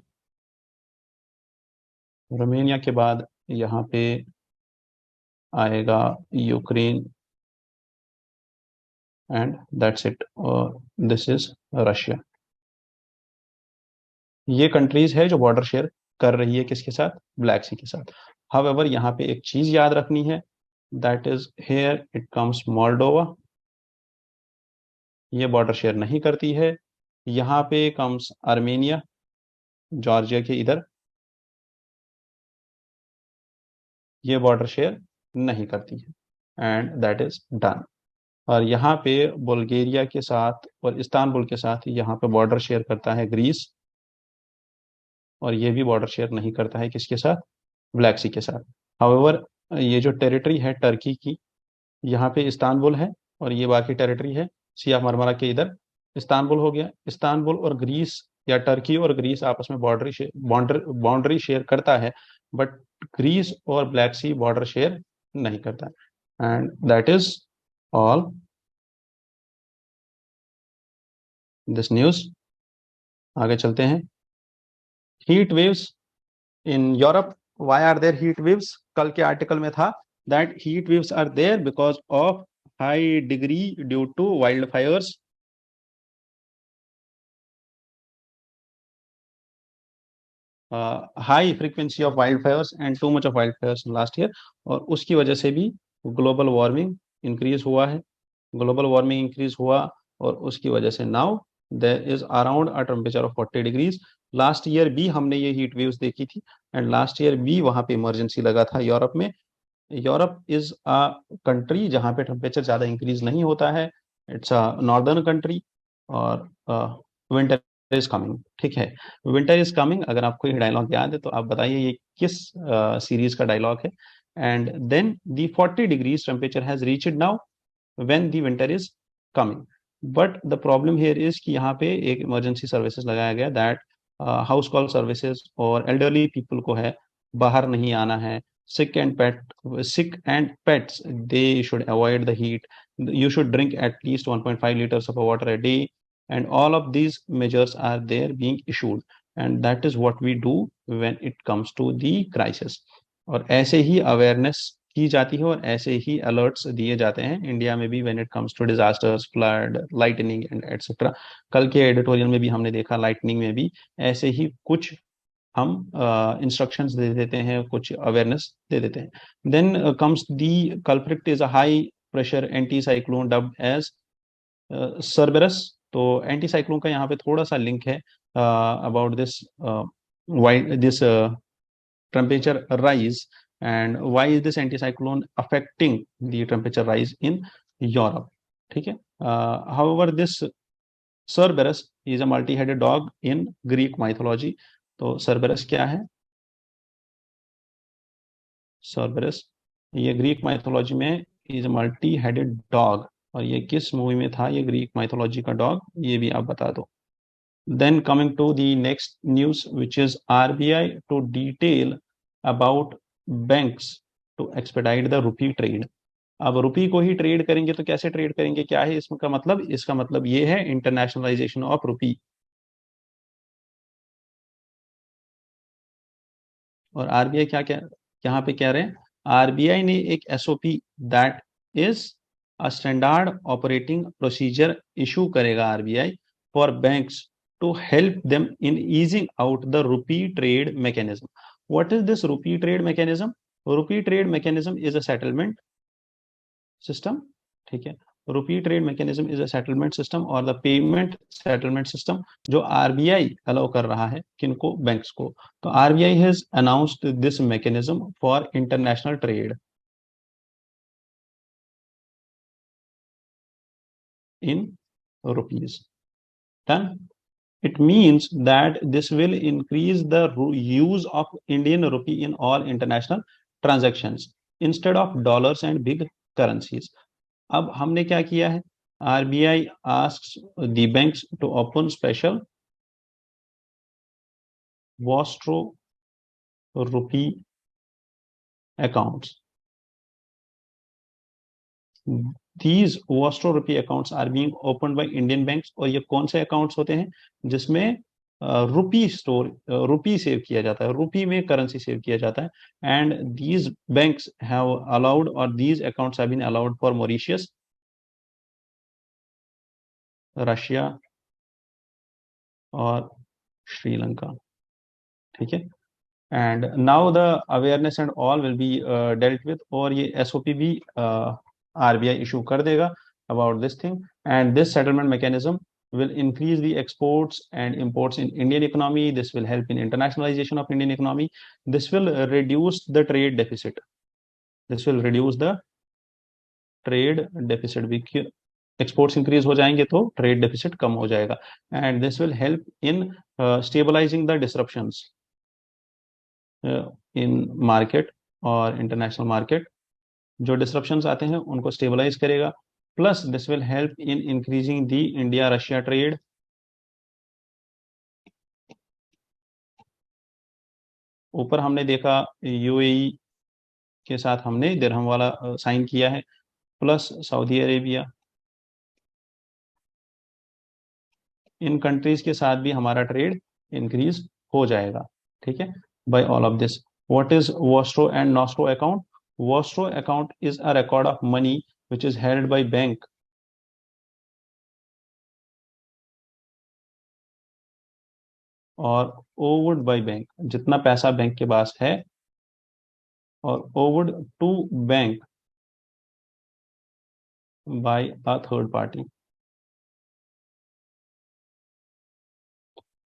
रोमेनिया के बाद यहाँ पे आएगा यूक्रेन, एंड दैट्स इट, और दिस इज रशिया। ये कंट्रीज है जो बॉर्डर शेयर कर रही है किसके साथ? ब्लैक सी के साथ। हाउएवर यहाँ पे एक चीज याद रखनी है, that is here it comes Moldova, ये बॉर्डर शेयर नहीं करती है। यहाँ पे कम्स आर्मेनिया, जॉर्जिया के इधर, ये बॉर्डर शेयर नहीं करती है, एंड दैट इज डन। और यहाँ पे बुल्गारिया के साथ और इस्तांबुल के साथ यहाँ पे बॉर्डर शेयर करता है ग्रीस, और ये भी बॉर्डर शेयर नहीं करता है किसके साथ? ब्लैक सी के साथ। हाउएवर ये जो टेरिटरी है टर्की की, यहाँ पे इस्तांबुल है, और ये बाकी टेरिटरी है सिया मरमरा के इधर। इस्तांबुल हो गया, इस्तांबुल और ग्रीस, या टर्की और ग्रीस आपस में बाउंड्री शेयर करता है, बट ग्रीस और ब्लैक सी बॉर्डर शेयर नहीं करता है। And that is all this news. आगे चलते हैं। Heat waves in Europe, why are there heat waves? कल के आर्टिकल में था that heat waves are there because of high degree due to wildfires. High frequency of wild fires and too much of wild fires last year, और उसकी वजह से भी global warming increase हुआ है। ग्लोबल वार्मिंग इंक्रीज हुआ और उसकी वजह से now there is around a temperature of 40 degrees. Last year भी हमने ये हीट वेव्स देखी थी, एंड लास्ट ईयर भी वहां पे इमरजेंसी लगा था यूरोप में। यूरोप इज अ कंट्री जहाँ पे टेम्परेचर ज़्यादा इंक्रीज नहीं होता है। इट्स अ नॉर्दर्न कंट्री, और विंटर इज कमिंग। ठीक है, विंटर इज कमिंग, अगर आपको ये डायलॉग याद है तो आप बताइए ये किस सीरीज का डायलॉग है। And then the 40 degrees temperature has reached now when the winter is coming. But the problem here is कि यहाँ पे एक इमरजेंसी सर्विसेज लगाया गया, दैट हाउस कॉल सर्विसेज, और एल्डरली पीपल को है बाहर नहीं आना है। sick and pets, they should avoid the heat. You should drink at least 1.5 liters of water a day, and all of these measures are there being issued, and that is what we do when it comes to the crisis. और ऐसे ही awareness की जाती है और ऐसे ही alerts दिए जाते हैं इंडिया में भी, when it comes to disasters, flood, lightning and etcetera. कल के एडिटोरियल में भी हमने देखा, लाइटनिंग में भी ऐसे ही कुछ हम इंस्ट्रक्शंस दे देते हैं, कुछ अवेयरनेस दे देते हैं। Then comes the culprit is a high pressure anti cyclone dubbed as Cerberus. तो एंटी साइक्लोन का यहाँ पे थोड़ा सा लिंक है about this why this temperature rise, and why is this anticyclone affecting the temperature rise in Europe? ठीक है, however this Cerberus is a multi-headed dog in Greek mythology। तो Cerberus क्या है? Cerberus ये ग्रीक माइथोलॉजी में is multi headed dog, और ये किस मूवी में था ये ग्रीक माइथोलॉजी का डॉग, ये भी आप बता दो। Then coming to the next news, which is RBI to detail about banks to expedite the rupee trade। अब रुपी को ही ट्रेड करेंगे तो कैसे ट्रेड करेंगे, क्या है इसका मतलब? इसका मतलब ये है इंटरनेशनलाइजेशन ऑफ रुपी। और आरबीआई क्या क्या यहाँ पे कह रहे हैं, आरबीआई ने एक SOP, that is a standard operating procedure issue करेगा RBI for banks to help them in easing out the rupee trade mechanism. What is this rupee trade mechanism? Rupee trade mechanism is a settlement system. ठीक है, rupee trade mechanism is a settlement system और the payment settlement system जो RBI allow कर रहा है किनको? Banks को। तो RBI has announced this mechanism for international trade in rupees। Done. It means that this will increase the use of Indian rupee in all international transactions instead of dollars and big currencies। अब हमने क्या किया है, RBI asks the banks to open special vostro rupee accounts. These vostro rupee accounts are being open by Indian banks. और ये कौन से accounts होते हैं जिसमें रुपी स्टोर, रुपी सेव किया जाता है, रुपी में करेंसी सेव किया जाता है। And these banks have allowed, और these accounts have been allowed for Mauritius, Russia और श्रीलंका। ठीक है, and now the awareness and all will be dealt with, और ये एसओपी भी आरबीआई इशू कर देगा about this thing। And this settlement mechanism will increase the exports and imports in Indian economy। This will help in internationalization of Indian economy। This will reduce the trade deficit। This will reduce the trade deficit। Exports increase हो जाएंगे तो trade deficit कम हो जाएगा। And this will help in stabilising the disruptions in market और international market. जो disruptions आते हैं उनको स्टेबलाइज करेगा। Plus this will help in increasing the India Russia trade. ऊपर हमने देखा यूएई के साथ हमने दिरहम वाला साइन किया है, प्लस सऊदी अरेबिया, इन कंट्रीज के साथ भी हमारा ट्रेड इंक्रीज हो जाएगा। ठीक है, by all of this. What is vostro and nostro account? Vostro account is a record of money which is held by bank, और owed by bank, जितना पैसा बैंक के पास है, और owed to bank by a third party,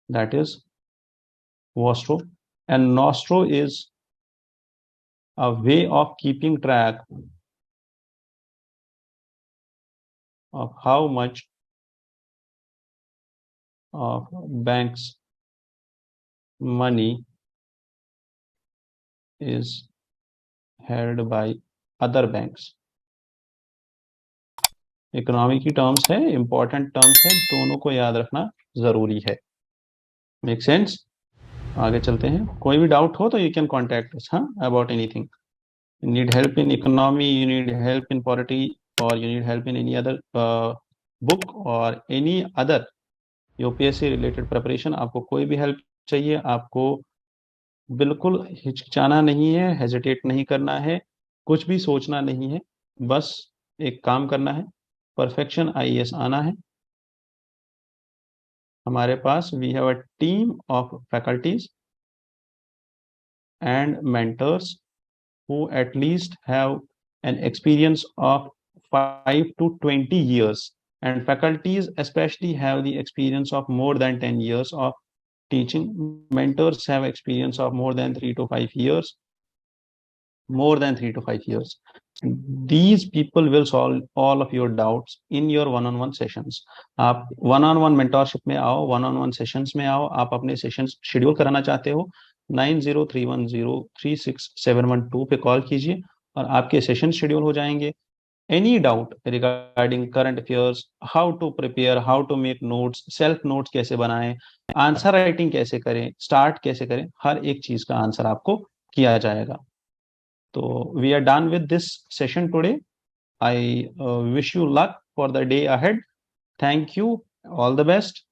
that is vostro. And nostro is a way of keeping track of how much of bank's money is held by other banks. Economy की terms है, important terms है, दोनों को याद रखना जरूरी है। Make sense? आगे चलते हैं। कोई भी डाउट हो तो यू कैन कॉन्टैक्ट अस, हाँ, about anything. You need help in economy, you need help in polity, or you need help in any other book or any other UPSC related preparation, आपको कोई भी help चाहिए, आपको बिल्कुल हिचकिचाना नहीं है, hesitate नहीं करना है, कुछ भी सोचना नहीं है, बस एक काम करना है, परफेक्शन आईएएस आना है। हमारे पास we have a team of faculties and mentors who at least have an experience of 5 to 20 years, and faculties especially have the experience of more than 10 years of teaching. Mentors have experience of more than 3 to 5 years, more than 3 to 5 years. These people will solve all of your doubts in your one-on-one sessions. आप one-on-one mentorship में आओ, one-on-one sessions में आओ। आप अपने sessions schedule कराना चाहते हो, 9031036712 पे कॉल कीजिए और आपके सेशन शेड्यूल हो जाएंगे। Any doubt regarding current affairs, how to prepare, how to make notes, self notes कैसे बनाएं, आंसर राइटिंग कैसे करें, स्टार्ट कैसे करें, हर एक चीज का आंसर आपको किया जाएगा। तो we are done with this session today. I wish you luck for the day ahead. Thank you, all the best.